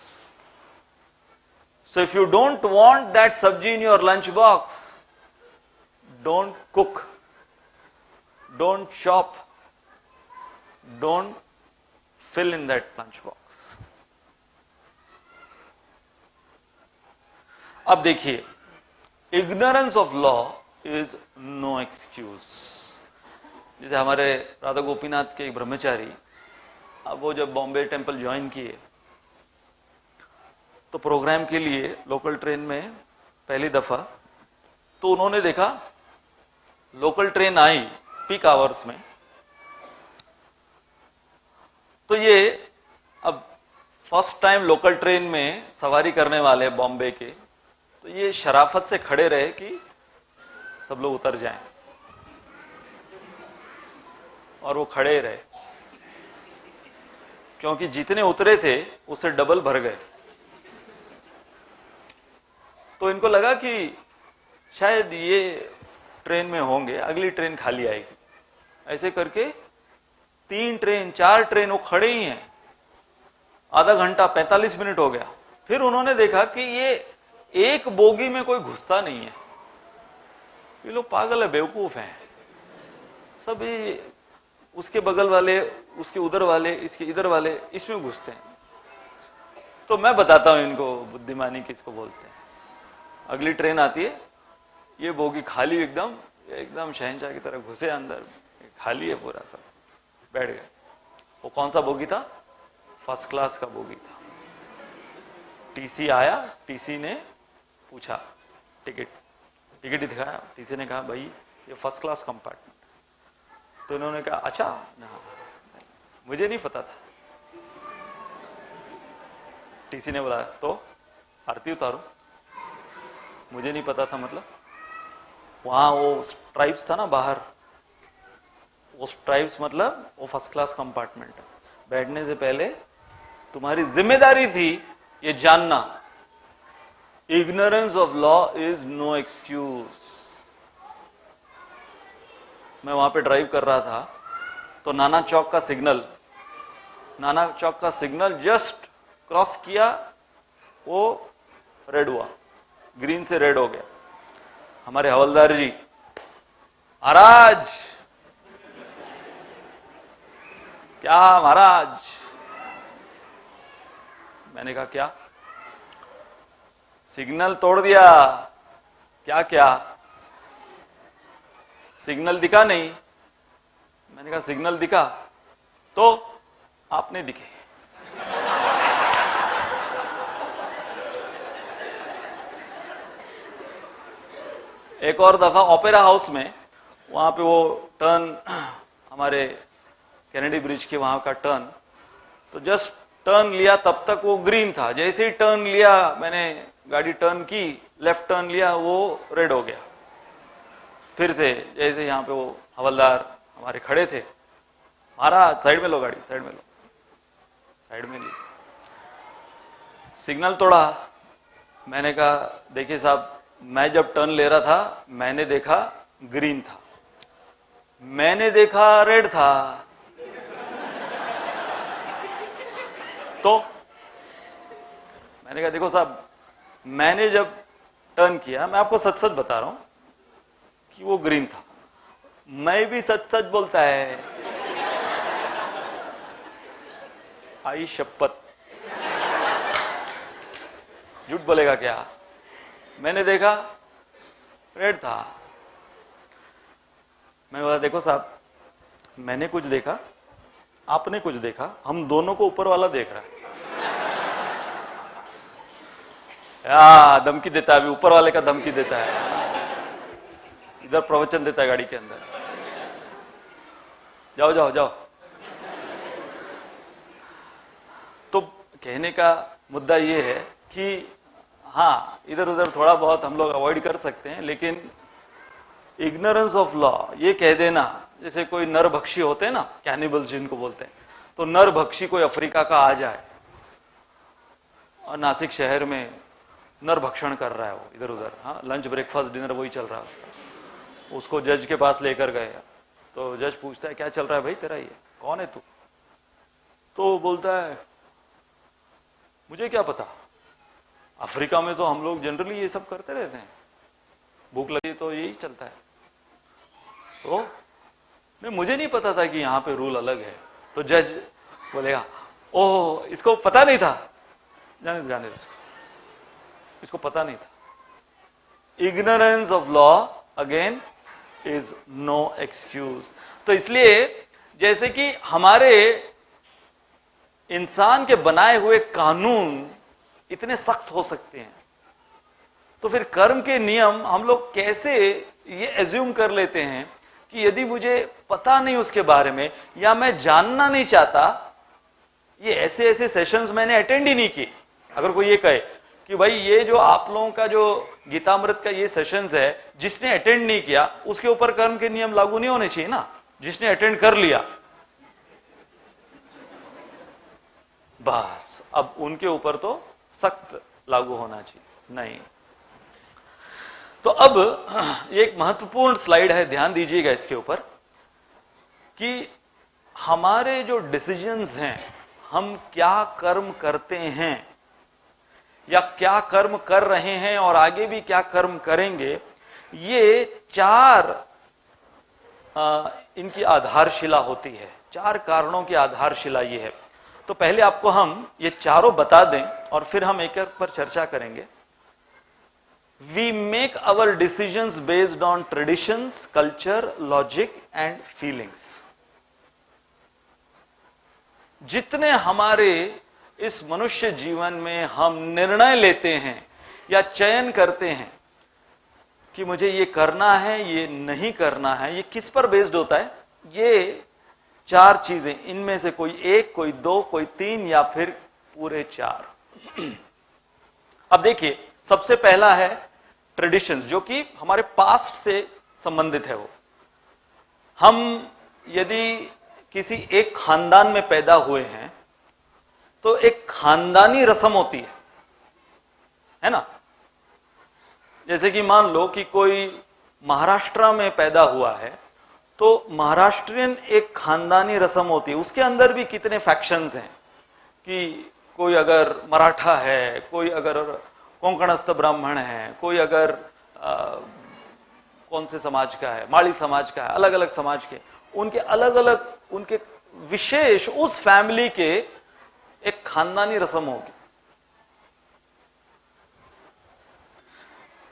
So if you don't want that sabzi in your lunch box, don't cook, don't chop, don't fill in that lunch box. अब देखिए, ignorance of law is no excuse. जैसे हमारे राधा गोपीनाथ के एक ब्रह्मचारी, अब वो जब Bombay temple join किए तो प्रोग्राम के लिए लोकल ट्रेन में पहली दफा तो उन्होंने देखा लोकल ट्रेन आई पीक आवर्स में, तो ये अब फर्स्ट टाइम लोकल ट्रेन में सवारी करने वाले बॉम्बे के, तो ये शराफत से खड़े रहे कि सब लोग उतर जाएं, और वो खड़े रहे क्योंकि जितने उतरे थे उससे डबल भर गए। तो इनको लगा कि शायद ये ट्रेन में होंगे, अगली ट्रेन खाली आएगी। ऐसे करके 3 ट्रेन 4 ट्रेन वो खड़े ही हैं, आधा घंटा 45 मिनट हो गया। फिर उन्होंने देखा कि ये एक बोगी में कोई घुसता नहीं है, ये लोग पागल है, बेवकूफ हैं, सभी उसके बगल वाले, उसके उधर वाले, इसके इधर वाले, इसमें घुसते हैं। तो मैं बताता हूं इनको बुद्धिमानी किसको बोलते हैं। अगली ट्रेन आती है, ये बोगी खाली, एकदम एकदम शहंशाह की तरह घुसे अंदर, खाली है पूरा, सब बैठ गए। वो कौन सा बोगी था? फर्स्ट क्लास का बोगी था। टीसी आया, टीसी ने पूछा टिकट ही दिखाया, टीसी ने कहा भाई ये फर्स्ट क्लास कंपार्टमेंट। तो इन्होंने कहा अच्छा ना, मुझे नहीं पता था। टीसी ने बोला तो आरती उतारो। मुझे नहीं पता था मतलब? वहां वो स्ट्राइप्स था ना बाहर, वो स्ट्राइप्स मतलब वो फर्स्ट क्लास कंपार्टमेंट है। बैठने से पहले तुम्हारी जिम्मेदारी थी ये जानना, ignorance of law is no excuse. मैं वहां पे ड्राइव कर रहा था तो नाना चौक का सिग्नल जस्ट क्रॉस किया, वो रेड हुआ, ग्रीन से रेड हो गया। हमारे हवलदार जी, महाराज क्या महाराज? मैंने कहा क्या? सिग्नल तोड़ दिया। क्या क्या? सिग्नल दिखा नहीं। मैंने कहा सिग्नल दिखा तो आप नहीं दिखे। एक और दफा ओपेरा हाउस में, वहां पे वो टर्न, हमारे कैनेडी ब्रिज के वहां का टर्न, तो जस्ट टर्न लिया तब तक वो ग्रीन था। जैसे ही टर्न लिया, मैंने गाड़ी टर्न की, लेफ्ट टर्न लिया, वो रेड हो गया। फिर से जैसे यहाँ पे वो हवलदार हमारे खड़े थे, महाराज साइड में लो गाड़ी, साइड में लो, साइड में ली। सिग्नल तोड़ा। मैंने कहा देखिए साहब, मैं जब टर्न ले रहा था मैंने देखा ग्रीन था, मैंने देखा रेड था। तो मैंने कहा देखो साहब, मैंने जब टर्न किया, मैं आपको सच सच बता रहा हूं कि वो ग्रीन था। मैं भी सच सच बोलता है, आई शपथ, झूठ बोलेगा क्या? मैंने देखा रेड था। मैं बोला देखो साहब, मैंने कुछ देखा, आपने कुछ देखा, हम दोनों को ऊपर वाला देख रहा है। धमकी देता है, अभी ऊपर वाले का धमकी देता है, इधर प्रवचन देता है गाड़ी के अंदर, जाओ जाओ जाओ। तो कहने का मुद्दा ये है कि हाँ, इधर उधर थोड़ा बहुत हम लोग अवॉइड कर सकते हैं, लेकिन इग्नोरेंस ऑफ लॉ, ये कह देना, जैसे कोई नरभक्षी होते हैं ना, कैनिबल्स जिनको बोलते हैं, तो नरभक्षी कोई अफ्रीका का आ जाए और नासिक शहर में नरभक्षण कर रहा है वो इधर उधर, हाँ, लंच ब्रेकफास्ट डिनर वही चल रहा है उसको जज के पास लेकर गए तो जज पूछता है क्या चल रहा है भाई तेरा, ये कौन है तू? तो बोलता है मुझे क्या पता, अफ्रीका में तो हम लोग जनरली ये सब करते रहते हैं, भूख लगी तो यही चलता है। तो नहीं, मुझे नहीं पता था कि यहां पे रूल अलग है। तो जज बोलेगा ओह इसको पता नहीं था, जाने इसको पता नहीं था। Ignorance of law again is no excuse. तो इसलिए जैसे कि हमारे इंसान के बनाए हुए कानून इतने सख्त हो सकते हैं, तो फिर कर्म के नियम हम लोग कैसे ये एज्यूम कर लेते हैं कि यदि मुझे पता नहीं उसके बारे में या मैं जानना नहीं चाहता, ये ऐसे ऐसे सेशंस मैंने अटेंड ही नहीं किए। अगर कोई ये कहे कि भाई ये जो आप लोगों का जो गीतामृत का ये सेशंस है, जिसने अटेंड नहीं किया उसके ऊपर कर्म के नियम लागू नहीं होने चाहिए ना, जिसने अटेंड कर लिया बस अब उनके ऊपर तो सख्त लागू होना चाहिए। नहीं, तो अब एक महत्वपूर्ण स्लाइड है, ध्यान दीजिएगा इसके ऊपर कि हमारे जो डिसीजंस हैं, हम क्या कर्म करते हैं या क्या कर्म कर रहे हैं और आगे भी क्या कर्म करेंगे, ये चार इनकी आधारशिला होती है। चार कारणों की आधारशिला ये है। तो पहले आपको हम ये चारों बता दें और फिर हम एक एक पर चर्चा करेंगे। We make our decisions based on traditions, culture, logic and feelings. जितने हमारे इस मनुष्य जीवन में हम निर्णय लेते हैं या चयन करते हैं कि मुझे ये करना है, ये नहीं करना है, ये किस पर बेस्ड होता है? ये चार चीजें, इनमें से कोई एक, कोई दो, कोई तीन या फिर पूरे चार। अब देखिए, सबसे पहला है ट्रेडिशंस, जो कि हमारे पास्ट से संबंधित है। वो हम यदि किसी एक खानदान में पैदा हुए हैं तो एक खानदानी रस्म होती है ना। जैसे कि मान लो कि कोई महाराष्ट्र में पैदा हुआ है तो महाराष्ट्रियन एक खानदानी रस्म होती है। उसके अंदर भी कितने फैक्शंस हैं कि कोई अगर मराठा है, कोई अगर कोंकणस्थ ब्राह्मण है, कोई अगर कौन से समाज का है, माली समाज का है, अलग अलग समाज के, उनके अलग अलग उनके विशेष उस फैमिली के एक खानदानी रस्म होगी।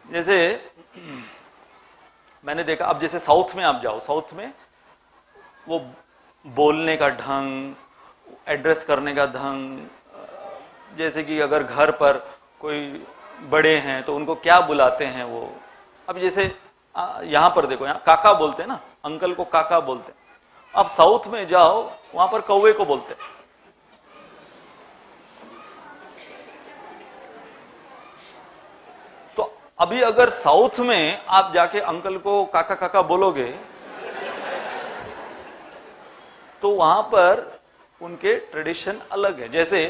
जैसे मैंने देखा, अब जैसे साउथ में आप जाओ, साउथ में वो बोलने का ढंग, एड्रेस करने का ढंग, जैसे कि अगर घर पर कोई बड़े हैं तो उनको क्या बुलाते हैं वो। अब जैसे यहां पर देखो, यहां काका बोलते हैं ना, अंकल को काका बोलते हैं। अब साउथ में जाओ, वहां पर कौवे को बोलते हैं। तो अभी अगर साउथ में आप जाके अंकल को काका काका बोलोगे तो वहां पर उनके ट्रेडिशन अलग है। जैसे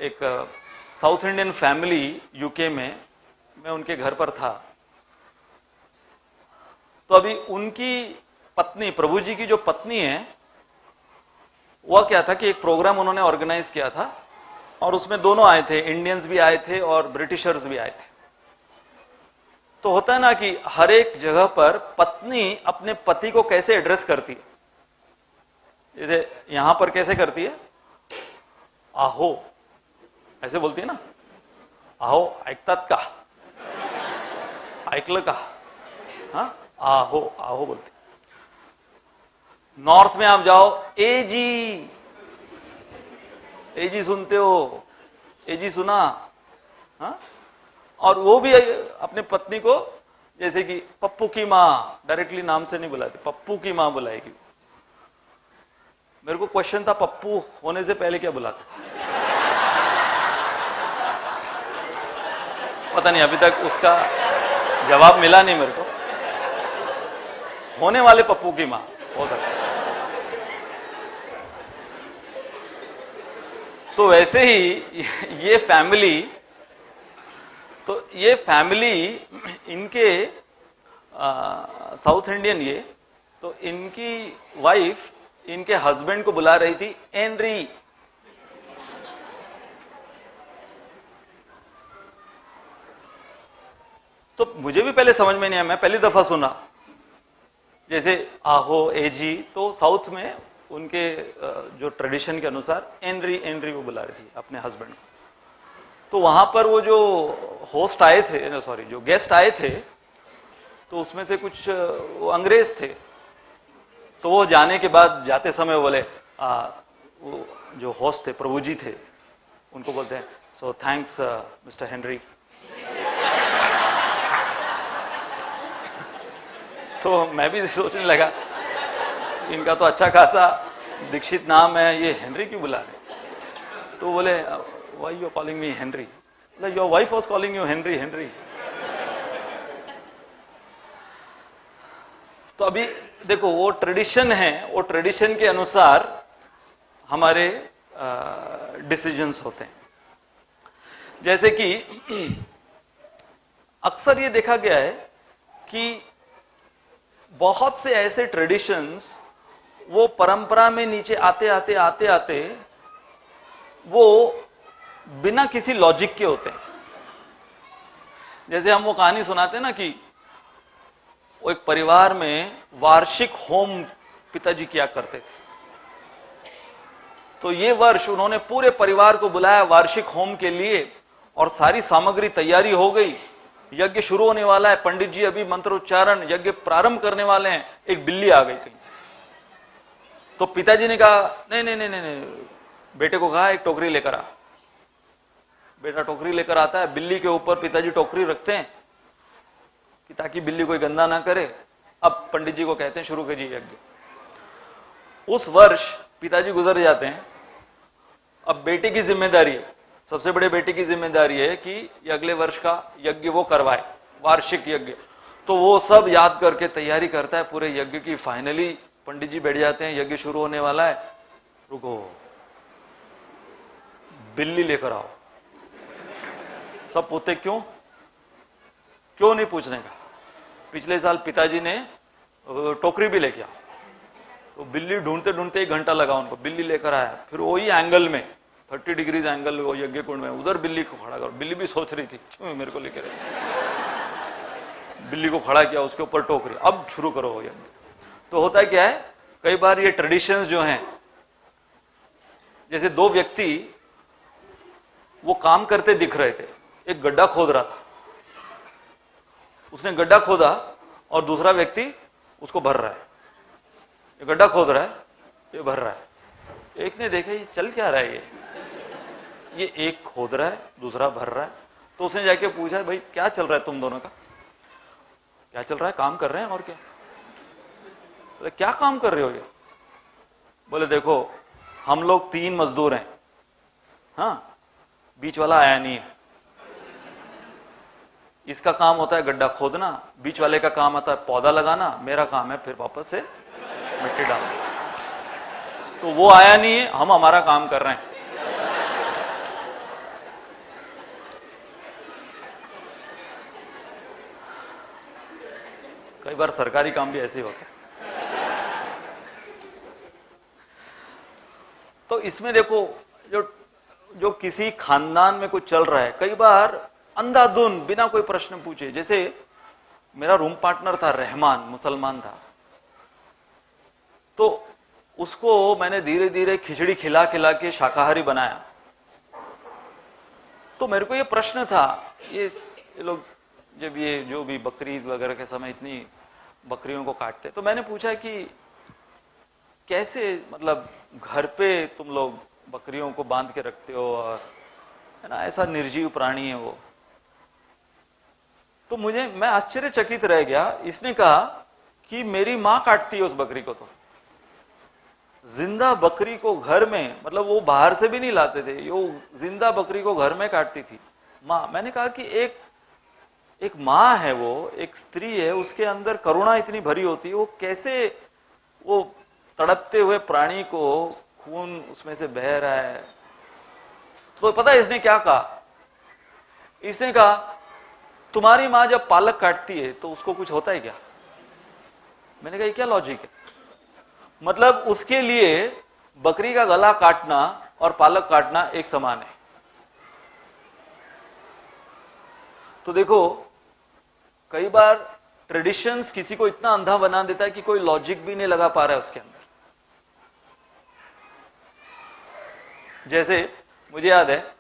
एक साउथ इंडियन फैमिली यूके में, मैं उनके घर पर था, तो अभी उनकी पत्नी, प्रभु जी की जो पत्नी है, वह क्या था कि एक प्रोग्राम उन्होंने ऑर्गेनाइज किया था और उसमें दोनों आए थे, इंडियंस भी आए थे और ब्रिटिशर्स भी आए थे। तो होता है ना कि हर एक जगह पर पत्नी अपने पति को कैसे एड्रेस करती है। जैसे यहां पर कैसे करती है, आहो ऐसे बोलती है ना, आहो ऐकतात का, ऐकलं का, हाँ, आहो आहो बोलती। नॉर्थ में आप जाओ, ए जी सुनते हो, ए जी सुना, हाँ, और वो भी अपने पत्नी को जैसे कि पप्पू की माँ, डायरेक्टली नाम से नहीं बुलाती, पप्पू की माँ बुलाएगी। मेरे को क्वेश्चन था, पप्पू होने से पहले क्या बुलाते थे? पता नहीं, अभी तक उसका जवाब मिला नहीं मेरे को। होने वाले पप्पू की माँ हो सकता है। तो वैसे ही ये फैमिली, तो ये फैमिली इनके साउथ इंडियन, ये तो इनकी वाइफ इनके हस्बैंड को बुला रही थी एनरी। तो मुझे भी पहले समझ में नहीं आया, मैं पहली दफा सुना। जैसे आहो, एजी, तो साउथ में उनके जो ट्रेडिशन के अनुसार एनरी एनरी वो बुला रही थी अपने हस्बैंड को। तो वहां पर वो जो होस्ट आए थे, सॉरी जो गेस्ट आए थे, तो उसमें से कुछ वो अंग्रेज थे। तो वो जाने के बाद, जाते समय बोले, वो जो होस्ट थे, प्रभु जी थे, उनको बोलते हैं सो थैंक्स मिस्टर हेनरी। तो मैं भी सोचने लगा इनका तो अच्छा खासा दीक्षित नाम है, ये हेनरी क्यों बुला रहे? तो बोले why you calling me Henry? Your wife was calling you Henry Henry. तो अभी देखो वो ट्रेडिशन है, वो ट्रेडिशन के अनुसार हमारे डिसीजंस होते हैं। जैसे कि अक्सर ये देखा गया है कि बहुत से ऐसे ट्रेडिशंस वो परंपरा में नीचे आते आते आते आते वो बिना किसी लॉजिक के होते हैं। जैसे हम वो कहानी सुनाते हैं ना कि वो एक परिवार में वार्षिक होम पिताजी किया करते थे। तो ये वर्ष उन्होंने पूरे परिवार को बुलाया वार्षिक होम के लिए, और सारी सामग्री तैयारी हो गई, यज्ञ शुरू होने वाला है, पंडित जी अभी मंत्रोच्चारण यज्ञ प्रारंभ करने वाले हैं। एक बिल्ली आ गई कहीं से। तो पिताजी ने कहा नहीं नहीं नहीं नहीं, बेटे को कहा एक टोकरी लेकर आ। बेटा टोकरी लेकर आता है, बिल्ली के ऊपर पिताजी टोकरी रखते हैं कि ताकि बिल्ली कोई गंदा ना करे। अब पंडित जी को कहते हैं शुरू कीजिए यज्ञ। उस वर्ष पिताजी गुजर जाते हैं। अब बेटे की जिम्मेदारी है, सबसे बड़े बेटे की जिम्मेदारी है कि अगले वर्ष का यज्ञ वो करवाए, वार्षिक यज्ञ। तो वो सब याद करके तैयारी करता है पूरे यज्ञ की। फाइनली पंडित जी बैठ जाते हैं, यज्ञ शुरू होने वाला है। रुको, बिल्ली लेकर आओ। सब पूछते क्यों? क्यों नहीं पूछने का? पिछले साल पिताजी ने टोकरी भी लेके आओ। तो बिल्ली ढूंढते ढूंढते 1 घंटा लगा उनको, बिल्ली लेकर आया। फिर वही एंगल में 30 डिग्रीज एंगल वो यज्ञ कुंड में, उधर बिल्ली को खड़ा कर। बिल्ली भी सोच रही थी क्यों मेरे को लेकर आए। बिल्ली को खड़ा किया, उसके ऊपर टोकरी, अब शुरू करो वो यज्ञ। तो होता क्या है, कई बार ये ट्रेडिशंस जो हैं, जैसे 2 व्यक्ति वो काम करते दिख रहे थे। एक गड्ढा खोद रहा था, उसने गड्ढा खोदा और दूसरा व्यक्ति उसको भर रहा है। ये गड्ढा खोद रहा है, ये भर रहा है। एक ने देखा ये चल क्या रहा है, ये एक खोद रहा है, दूसरा भर रहा है। तो उसने जाके पूछा भाई क्या चल रहा है तुम दोनों का? क्या चल रहा है? काम कर रहे हैं और क्या? बोले क्या काम कर रहे हो ये? बोले देखो हम लोग 3 मजदूर हैं, हाँ, बीच वाला आया नहीं है। इसका काम होता है गड्ढा खोदना, बीच वाले का काम आता है पौधा लगाना, मेरा काम है फिर वापस से मिट्टी डालना। तो वो आया नहीं है, हम हमारा काम कर रहे हैं। कई बार सरकारी काम भी ऐसे ही होता है। तो इसमें देखो जो किसी खानदान में कुछ चल रहा है, कई बार अंधाधुन बिना कोई प्रश्न पूछे। जैसे मेरा रूम पार्टनर था रहमान, मुसलमान था। तो उसको मैंने धीरे धीरे खिचड़ी खिला खिला के शाकाहारी बनाया। तो मेरे को ये प्रश्न था, ये लोग जब ये जो भी बकरीद वगैरह के समय इतनी बकरियों को काटते, तो मैंने पूछा कि कैसे, मतलब घर पे तुम लोग बकरियों को बांध के रखते हो, और है ना, ऐसा निर्जीव प्राणी है वो। तो मैं आश्चर्यचकित रह गया। इसने कहा कि मेरी मां काटती है उस बकरी को। तो जिंदा बकरी को घर में, मतलब वो बाहर से भी नहीं लाते थे, वो जिंदा बकरी को घर में काटती थी मां। मैंने कहा कि एक मां है, वो एक स्त्री है, उसके अंदर करुणा इतनी भरी होती है, वो कैसे वो तड़पते हुए प्राणी को, खून उसमें से बह रहा है, तो पता है इसने क्या कहा? इसने कहा तुम्हारी मां जब पालक काटती है तो उसको कुछ होता है क्या? मैंने कहा ये क्या लॉजिक है? मतलब उसके लिए बकरी का गला काटना और पालक काटना एक समान है। तो देखो कई बार ट्रेडिशंस किसी को इतना अंधा बना देता है कि कोई लॉजिक भी नहीं लगा पा रहा है उसके अंदर। जैसे मुझे याद है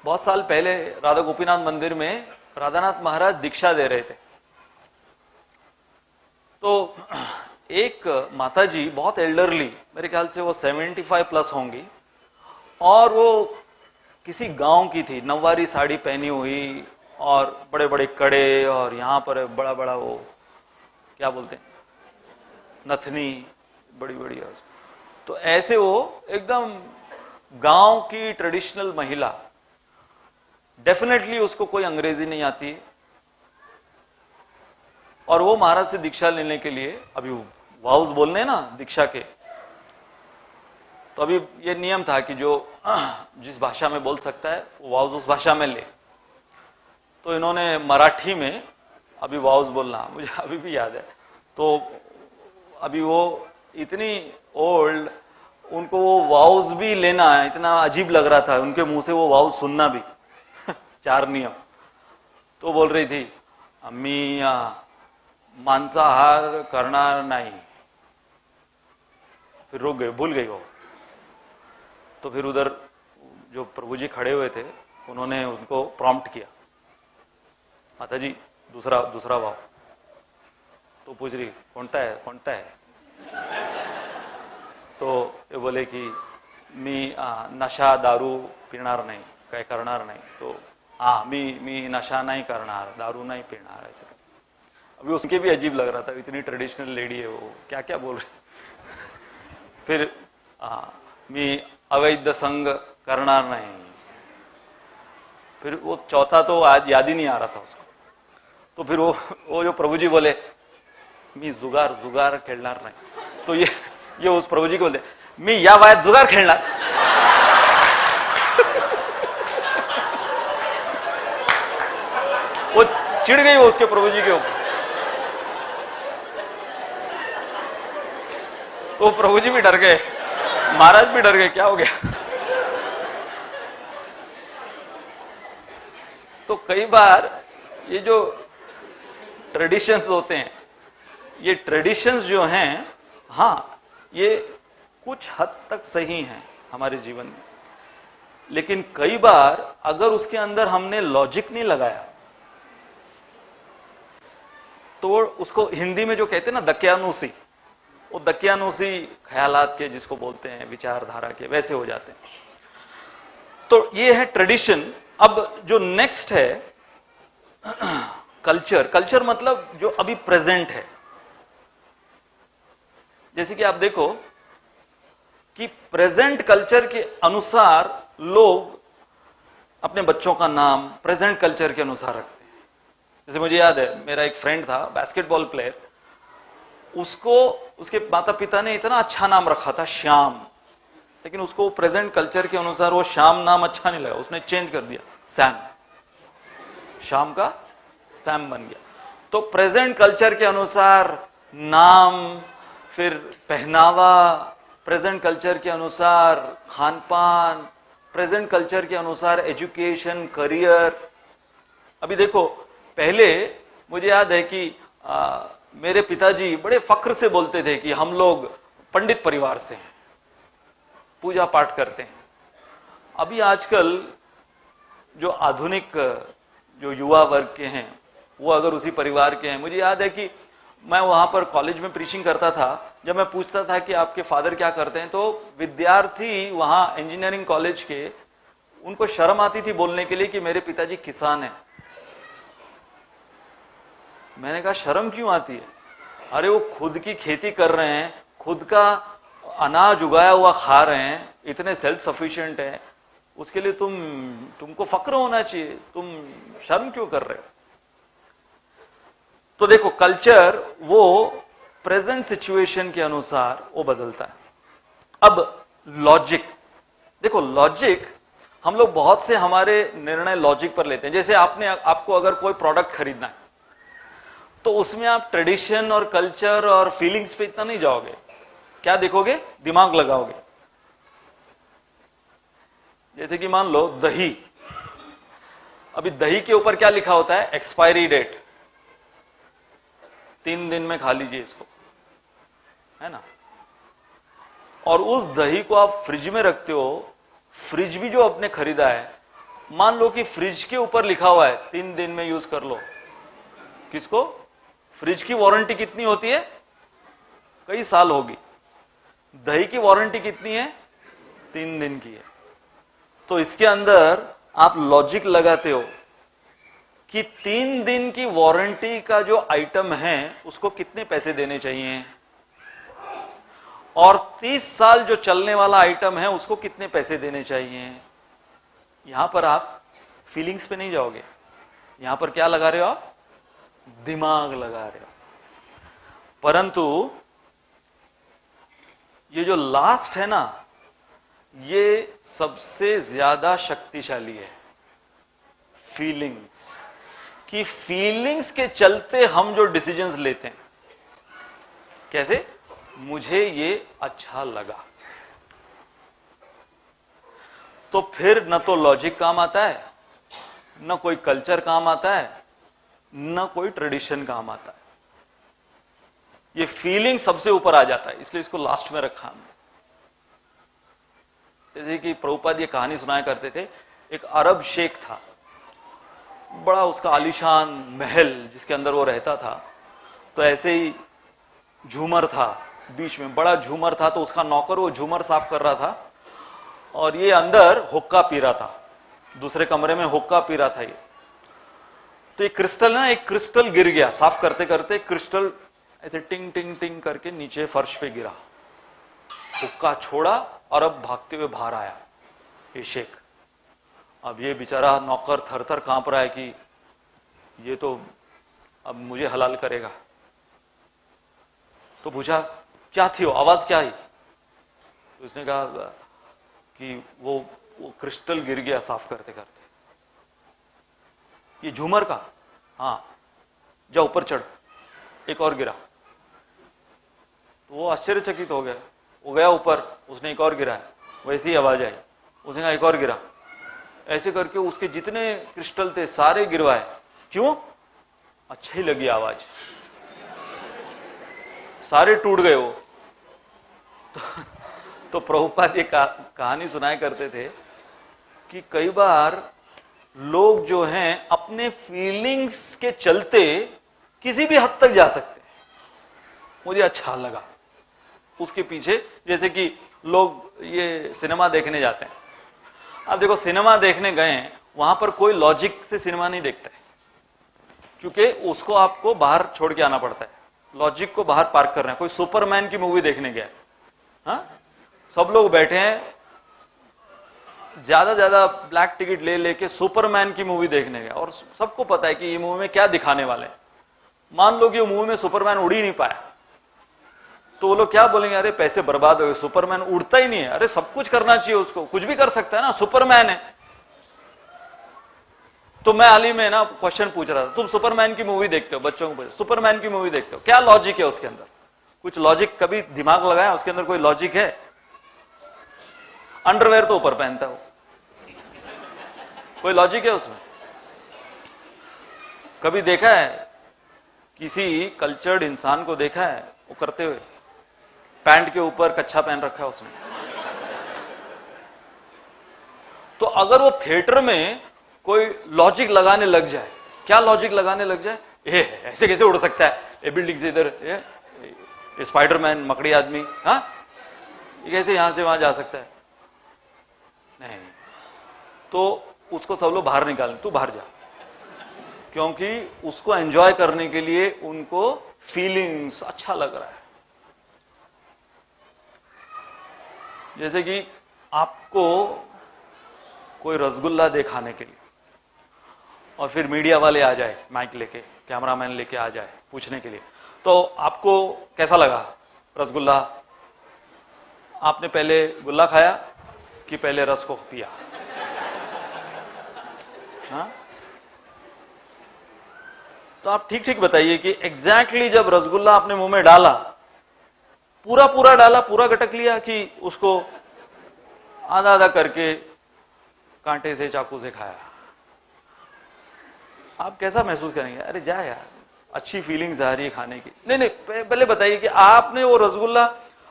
बहुत साल पहले राधा गोपीनाथ मंदिर में राधानाथ महाराज दीक्षा दे रहे थे। तो एक माताजी बहुत एल्डरली, मेरे ख्याल से वो 75 प्लस होंगी, और वो किसी गांव की थी, नववारी साड़ी पहनी हुई और बड़े बड़े कड़े, और यहां पर बड़ा बड़ा वो क्या बोलते हैं नथनी बड़ी बड़ी। तो ऐसे वो एकदम गांव की ट्रेडिशनल महिला, डेफिनेटली उसको कोई अंग्रेजी नहीं आती है, और वो महाराज से दीक्षा लेने के लिए, अभी वाउस बोलने ना दीक्षा के, तो अभी ये नियम था कि जो जिस भाषा में बोल सकता है वो वाउस उस भाषा में ले। तो इन्होंने मराठी में अभी वाउस बोलना, मुझे अभी भी याद है। तो अभी वो इतनी ओल्ड, उनको वो वाउस भी लेना इतना अजीब लग रहा था, उनके मुंह से वो वाउस सुनना भी 4 नियम। तो बोल रही थी मी मांसाहार करणार नहीं, फिर रुक गए, भूल गई वो। तो फिर उधर जो प्रभु जी खड़े हुए थे उन्होंने उनको प्रॉम्प्ट किया, माता जी दूसरा भाव। तो पूछ रही कौनता है? तो ये बोले कि मी नशा दारू पिणार नाही, काय करणार नाही। तो हाँ मी नशा नहीं करणार, दारू नहीं पीणार, ऐसे। अभी उसके भी अजीब लग रहा था, इतनी ट्रेडिशनल लेडी है वो, क्या क्या बोल रही। फिर मी अवैध संग करणार नहीं। फिर वो चौथा तो आज याद ही नहीं आ रहा था उसको। तो फिर वो जो प्रभु जी बोले मी जुगार खेळणार नहीं। तो ये उस प्रभु जी को बोलते मी या वयात जुगार खेळणार। वो चिढ़ गई वो उसके प्रभु जी के ऊपर। तो प्रभु जी भी डर गए, महाराज भी डर गए, क्या हो गया। तो कई बार ये जो ट्रेडिशंस होते हैं, ये ट्रेडिशंस जो हैं, हाँ ये कुछ हद तक सही हैं हमारे जीवन में, लेकिन कई बार अगर उसके अंदर हमने लॉजिक नहीं लगाया तो उसको हिंदी में जो कहते हैं ना दकियानूसी, वो दकियानूसी ख्यालात के जिसको बोलते हैं, विचारधारा के, वैसे हो जाते हैं। तो ये है ट्रेडिशन। अब जो नेक्स्ट है कल्चर। कल्चर मतलब जो अभी प्रेजेंट है। जैसे कि आप देखो कि प्रेजेंट कल्चर के अनुसार लोग अपने बच्चों का नाम प्रेजेंट कल्चर के अनुसार रखते हैं। जैसे मुझे याद है, मेरा एक फ्रेंड था बास्केटबॉल प्लेयर, उसको उसके माता पिता ने इतना अच्छा नाम रखा था श्याम, लेकिन उसको प्रेजेंट कल्चर के अनुसार वो श्याम नाम अच्छा नहीं लगा, उसने चेंज कर दिया सैम, श्याम का सैम बन गया। तो प्रेजेंट कल्चर के अनुसार नाम, फिर पहनावा, प्रेजेंट कल्चर के अनुसार खान पान, प्रेजेंट कल्चर के अनुसार एजुकेशन, करियर। अभी देखो पहले मुझे याद है कि मेरे पिताजी बड़े फक्र से बोलते थे कि हम लोग पंडित परिवार से हैं, पूजा पाठ करते हैं। अभी आजकल जो आधुनिक जो युवा वर्ग के हैं वो अगर उसी परिवार के हैं, मुझे याद है कि मैं वहां पर कॉलेज में प्रीचिंग करता था, जब मैं पूछता था कि आपके फादर क्या करते हैं, तो विद्यार्थी वहां इंजीनियरिंग कॉलेज के, उनको शर्म आती थी बोलने के लिए कि मेरे पिताजी किसान हैं। मैंने कहा शर्म क्यों आती है? अरे वो खुद की खेती कर रहे हैं, खुद का अनाज उगाया हुआ खा रहे हैं, इतने सेल्फ सफिशिएंट हैं, उसके लिए तुमको फक्र होना चाहिए, तुम शर्म क्यों कर रहे हो? तो देखो कल्चर वो प्रेजेंट सिचुएशन के अनुसार वो बदलता है। अब लॉजिक, देखो लॉजिक, हम लोग बहुत से हमारे निर्णय लॉजिक पर लेते हैं। जैसे आपको अगर कोई प्रोडक्ट खरीदना है तो उसमें आप ट्रेडिशन और कल्चर और फीलिंग्स पे इतना नहीं जाओगे। क्या देखोगे? दिमाग लगाओगे। जैसे कि मान लो दही, अभी दही के ऊपर क्या लिखा होता है? एक्सपायरी डेट, 3 दिन में खा लीजिए इसको, है ना। और उस दही को आप फ्रिज में रखते हो, फ्रिज भी जो आपने खरीदा है, मान लो कि फ्रिज के ऊपर लिखा हुआ है 3 दिन में यूज कर लो। किसको? फ्रिज की वारंटी कितनी होती है? कई साल होगी। दही की वारंटी कितनी है? 3 दिन की है। तो इसके अंदर आप लॉजिक लगाते हो कि 3 दिन की वारंटी का जो आइटम है उसको कितने पैसे देने चाहिए, और 30 साल जो चलने वाला आइटम है उसको कितने पैसे देने चाहिए। यहां पर आप फीलिंग्स पे नहीं जाओगे, यहां पर क्या लगा रहे हो आप? दिमाग लगा रहे हो। परंतु ये जो लास्ट है ना, ये सबसे ज्यादा शक्तिशाली है। फीलिंग्स कि फीलिंग्स के चलते हम जो डिसीजंस लेते हैं, कैसे? मुझे ये अच्छा लगा, तो फिर न तो लॉजिक काम आता है, न कोई कल्चर काम आता है, न कोई ट्रेडिशन काम आता है। ये फीलिंग सबसे ऊपर आ जाता है, इसलिए इसको लास्ट में रखा हमने। जैसे कि प्रभुपाद ये कहानी सुनाया करते थे, एक अरब शेख था, बड़ा उसका आलीशान महल जिसके अंदर वो रहता था। तो ऐसे ही झूमर था, बीच में बड़ा झूमर था, तो उसका नौकर वो झूमर साफ कर रहा था और ये अंदर हुक्का पी रहा था, दूसरे कमरे में हुक्का पी रहा था ये। तो एक क्रिस्टल ना, एक क्रिस्टल गिर गया, साफ करते करते क्रिस्टल ऐसे टिंग टिंग टिंग करके नीचे फर्श पे गिरा। हुक्का छोड़ा और अब भागते हुए बाहर आया ये शेख। अब ये बेचारा नौकर थर थर कांप रहा है कि ये तो अब मुझे हलाल करेगा। तो पूछा क्या थी वो, आवाज क्या आई? तो उसने कहा कि वो क्रिस्टल गिर गया साफ करते करते। ये झूमर का? हाँ, जा ऊपर चढ़। एक और गिरा। तो वो आश्चर्यचकित हो गया, वो गया ऊपर, उसने एक और गिराया, वैसी ही आवाज आई। उसने कहा एक और गिरा। ऐसे करके उसके जितने क्रिस्टल थे सारे गिरवाए। क्यों? अच्छी लगी आवाज, सारे टूट गए वो। तो प्रभुपाद ये कहानी सुनाया करते थे कि कई बार लोग जो हैं अपने फीलिंग्स के चलते किसी भी हद तक जा सकते हैं। मुझे अच्छा लगा उसके पीछे, जैसे कि लोग ये सिनेमा देखने जाते हैं। आप देखो, सिनेमा देखने गए, वहां पर कोई लॉजिक से सिनेमा नहीं देखता है, क्योंकि उसको आपको बाहर छोड़ के आना पड़ता है, लॉजिक को बाहर पार्क कर रहे हैं। कोई सुपरमैन की मूवी देखने गया, हाँ, सब लोग बैठे हैं, ज्यादा ब्लैक टिकट ले लेके सुपरमैन की मूवी देखने गया, और सबको पता है कि ये मूवी में क्या दिखाने वाले हैं। मान लो कि मूवी में सुपरमैन उड़ ही नहीं पाया, तो वो लोग क्या बोलेंगे? अरे पैसे बर्बाद हो गए, सुपरमैन उड़ता ही नहीं है। अरे सब कुछ करना चाहिए उसको, कुछ भी कर सकता है ना, सुपरमैन है। तो मैं हाल ही में ना क्वेश्चन पूछ रहा था, तुम सुपरमैन की मूवी देखते हो, बच्चों को सुपरमैन की मूवी देखते हो, क्या लॉजिक है उसके अंदर? कुछ लॉजिक? कभी दिमाग लगाया उसके अंदर कोई लॉजिक है? अंडरवेयर तो ऊपर पहनता है वो, कोई लॉजिक है उसमें? कभी देखा है किसी कल्चर्ड इंसान को देखा है वो करते हुए? पैंट के ऊपर कच्छा पहन रखा है उसने। तो अगर वो थिएटर में कोई लॉजिक लगाने लग जाए, क्या लॉजिक लगाने लग जाए? ऐसे कैसे उड़ सकता है, ये बिल्डिंग से इधर, ये स्पाइडरमैन मकड़ी आदमी, हाँ, ये कैसे यहां से वहां जा सकता है? नहीं, तो उसको सब लोग बाहर निकालें, तू बाहर जा, क्योंकि उसको एंजॉय करने के लिए उनको फीलिंग्स अच्छा लग रहा है। जैसे कि आपको कोई रसगुल्ला दिखाने के लिए, और फिर मीडिया वाले आ जाए, माइक लेके, कैमरामैन लेके आ जाए पूछने के लिए, तो आपको कैसा लगा रसगुल्ला? आपने पहले गुल्ला खाया, कि पहले रस को पिया? हाँ? तो आप ठीक ठीक बताइए कि एग्जैक्टली जब रसगुल्ला आपने मुंह में डाला, पूरा पूरा डाला, पूरा गटक लिया, कि उसको आधा आधा करके कांटे से चाकू से खाया? आप कैसा महसूस करेंगे? अरे जा यार, अच्छी फीलिंग्स आ रही है खाने की। नहीं नहीं, पहले बताइए कि आपने वो रसगुल्ला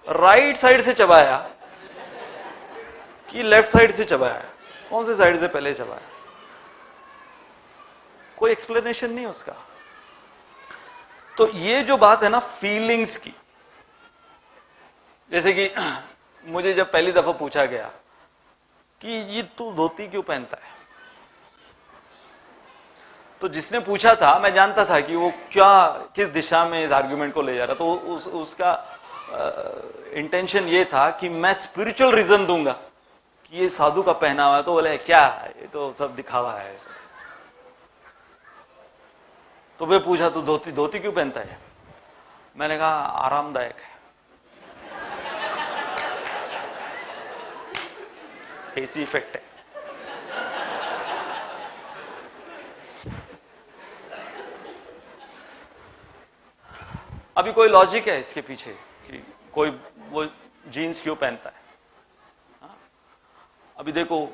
राइट साइड से चबाया कि लेफ्ट साइड से चबाया? कौन से साइड से पहले चबाया? कोई एक्सप्लेनेशन नहीं उसका। तो ये जो बात है ना फीलिंग्स की, जैसे कि मुझे जब पहली दफा पूछा गया कि ये तू धोती क्यों पहनता है, तो जिसने पूछा था मैं जानता था कि वो क्या, किस दिशा में इस आर्ग्यूमेंट को ले जा रहा। तो उसका इंटेंशन ये था कि मैं स्पिरिचुअल रीजन दूंगा कि ये साधु का पहनावा है। तो बोले क्या है, ये तो सब दिखावा है। तो वे पूछा तू धोती क्यों पहनता है? मैंने कहा आरामदायक है, एसी इफेक्ट है। अभी कोई लॉजिक है इसके पीछे कि कोई वो जीन्स क्यों पहनता है? हाँ? अभी देखो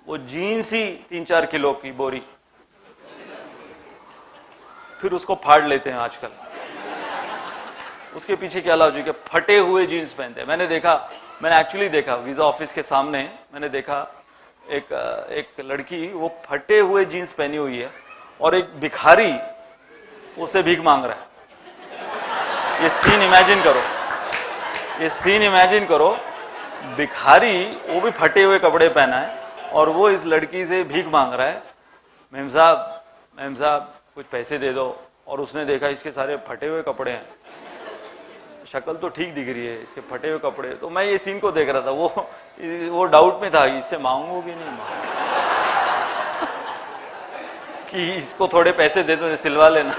वो जीन्स ही 3-4 किलो की बोरी, फिर उसको फाड़ लेते हैं आजकल। उसके पीछे क्या लॉजिक है? फटे हुए जीन्स पहनते हैं। मैंने एक्चुअली देखा वीजा ऑफिस के सामने, मैंने देखा एक लड़की वो फटे हुए जीन्स पहनी हुई है और एक भिखारी उसे भीख मांग रहा है। ये सीन इमेजिन करो, भिखारी वो भी फटे हुए कपड़े पहना है और वो इस लड़की से भीख मांग रहा है, मैम साहब कुछ पैसे दे दो। और उसने देखा इसके सारे फटे हुए कपड़े हैं, शक्ल तो ठीक दिख रही है, इसके फटे हुए कपड़े। तो मैं ये सीन को देख रहा था, वो डाउट में था इससे मांगू कि नहीं मांगू, कि इसको थोड़े पैसे दे दो, सिलवा लेना।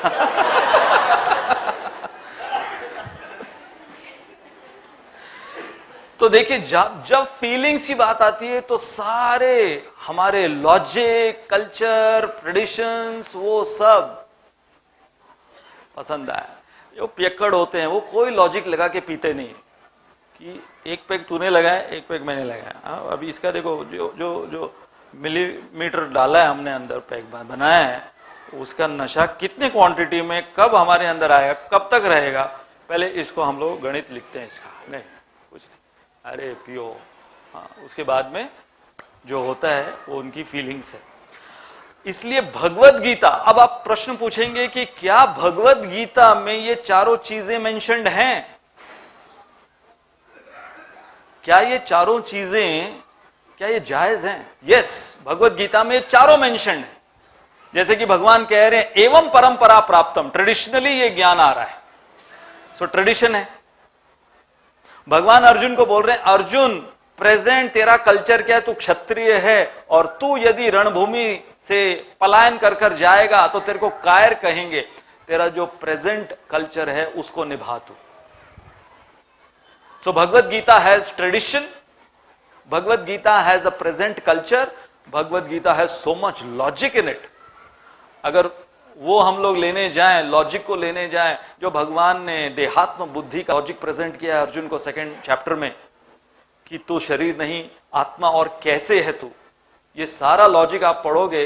तो देखिए जब फीलिंग्स की बात आती है तो सारे हमारे लॉजिक, कल्चर, ट्रेडिशंस, वो सब पसंद आए। जो पियक्कड़ होते हैं वो कोई लॉजिक लगा के पीते नहीं कि एक पैक तूने लगाया, एक पैक मैंने लगाया। अभी इसका देखो जो मिलीमीटर डाला है हमने अंदर, पैक बनाया है, उसका नशा कितने क्वांटिटी में कब हमारे अंदर आएगा, कब तक रहेगा, पहले इसको हम लोग गणित लिखते हैं इसका। नहीं, कुछ नहीं, अरे पियो। हाँ, उसके बाद में जो होता है वो उनकी फीलिंग्स है। इसलिए भगवत गीता, अब आप प्रश्न पूछेंगे कि क्या भगवत गीता में ये चारों चीजें मेंशन्ड हैं? क्या ये चारों चीजें, क्या ये जायज हैं? यस, भगवत गीता में चारों मेंशन्ड है। जैसे कि भगवान कह रहे हैं एवं परंपरा प्राप्तम, ट्रेडिशनली ये ज्ञान आ रहा है, सो ट्रेडिशन है। भगवान अर्जुन को बोल रहे हैं अर्जुन प्रेजेंट तेरा कल्चर क्या है, तू क्षत्रिय है और तू यदि रणभूमि से पलायन कर कर जाएगा तो तेरे को कायर कहेंगे, तेरा जो प्रेजेंट कल्चर है उसको निभा तू। So Bhagavad Gita has tradition, Bhagavad Gita has a present culture, Bhagavad Gita has so much logic in it. अगर वो हम लोग लेने जाएं, लॉजिक को लेने जाएं, जो भगवान ने देहात्म बुद्धि का लॉजिक प्रेजेंट किया है अर्जुन को 2nd चैप्टर में, कि तू शरीर नहीं आत्मा और कैसे है तू, ये सारा लॉजिक आप पढ़ोगे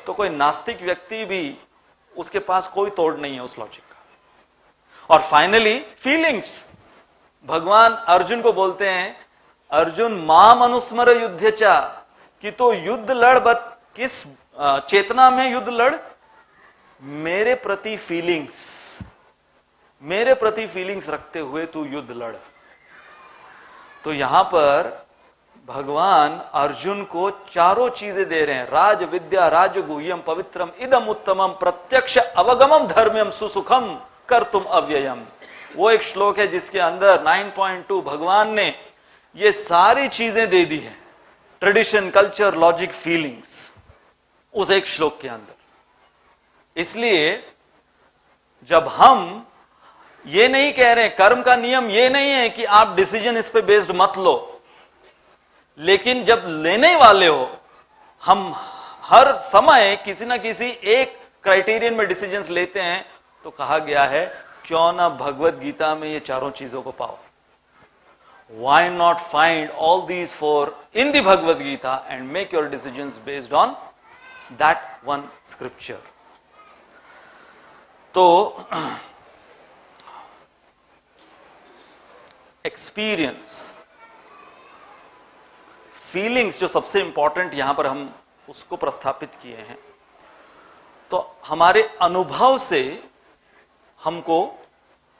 तो कोई नास्तिक व्यक्ति भी उसके पास कोई तोड़ नहीं है उस लॉजिक का। और फाइनली फीलिंग्स, भगवान अर्जुन को बोलते हैं अर्जुन माम अनुस्मर युद्धचा, कि तो युद्ध लड़, बट किस चेतना में युद्ध लड़? मेरे प्रति फीलिंग्स रखते हुए तू युद्ध लड़। तो यहां पर भगवान अर्जुन को चारों चीजें दे रहे हैं, राज विद्या राजगुह्यम पवित्रम इदम उत्तमम प्रत्यक्ष अवगमम धर्म्यम सुसुखम कर तुम अव्ययम। वो एक श्लोक है जिसके अंदर 9.2 भगवान ने ये सारी चीजें दे दी है, ट्रेडिशन, कल्चर, लॉजिक, फीलिंग्स, उस एक श्लोक के अंदर। इसलिए जब हम ये नहीं कह रहे, कर्म का नियम ये नहीं है कि आप डिसीजन इस पे बेस्ड मत लो, लेकिन जब लेने वाले हो, हम हर समय किसी ना किसी एक क्राइटेरियन में डिसीजंस लेते हैं, तो कहा गया है क्यों ना भगवत गीता में ये चारों चीजों को पाओ. Why not find all these four in the Bhagavad Gita and make your decisions based on that one scripture. तो एक्सपीरियंस, फीलिंग्स जो सबसे इंपॉर्टेंट यहां पर हम उसको प्रस्थापित किए हैं. तो हमारे अनुभव से हमको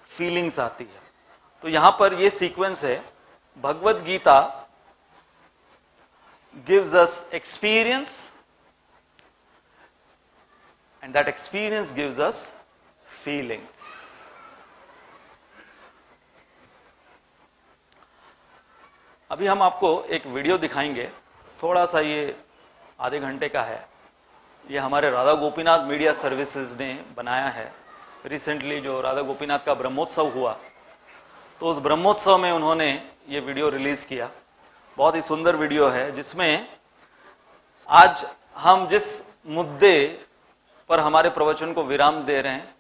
फीलिंग्स आती है. तो यहां पर ये सीक्वेंस है, Bhagavad Gita gives us experience and that experience gives us feelings. अभी हम आपको एक वीडियो दिखाएंगे, थोड़ा सा ये आधे घंटे का है. ये हमारे राधा गोपीनाथ मीडिया सर्विसेज ने बनाया है. रिसेंटली जो राधा गोपीनाथ का ब्रह्मोत्सव हुआ, तो उस ब्रह्मोत्सव में उन्होंने ये वीडियो रिलीज किया. बहुत ही सुंदर वीडियो है, जिसमें आज हम जिस मुद्दे पर हमारे प्रवचन को विराम दे रहे हैं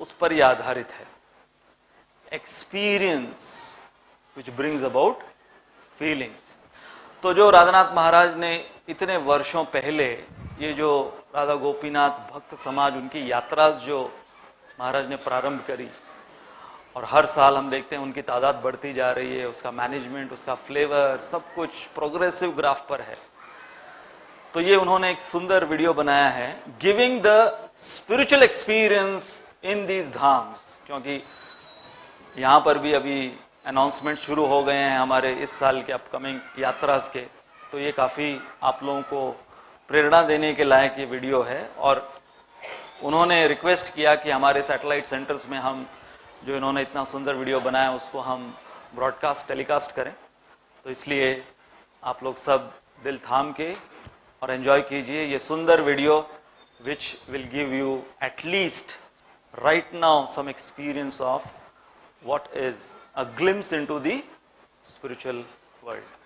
उस पर यह आधारित है. Experience which brings about feelings. तो जो राधानाथ महाराज ने इतने वर्षों पहले ये जो राधा गोपीनाथ भक्त समाज, उनकी यात्रा जो महाराज ने प्रारंभ करी, और हर साल हम देखते हैं उनकी तादाद बढ़ती जा रही है, उसका मैनेजमेंट, उसका फ्लेवर, सब कुछ प्रोग्रेसिव ग्राफ पर है. तो ये उन्होंने एक सुंदर वीडियो बनाया है, giving the spiritual experience in these dhams. क्योंकि यहां पर भी अभी अनाउंसमेंट शुरू हो गए हैं हमारे इस साल के अपकमिंग यात्रास के. तो ये काफी आप लोगों को प्रेरणा देने के लायक ये वीडियो है. और उन्होंने रिक्वेस्ट किया कि हमारे सैटेलाइट सेंटर्स में हम जो इन्होंने इतना सुंदर वीडियो बनाया उसको हम ब्रॉडकास्ट, टेलीकास्ट करें. तो इसलिए आप लोग सब दिल थाम के और एंजॉय कीजिए ये सुंदर video, which will give you at least right now some experience of what is a glimpse into the spiritual world.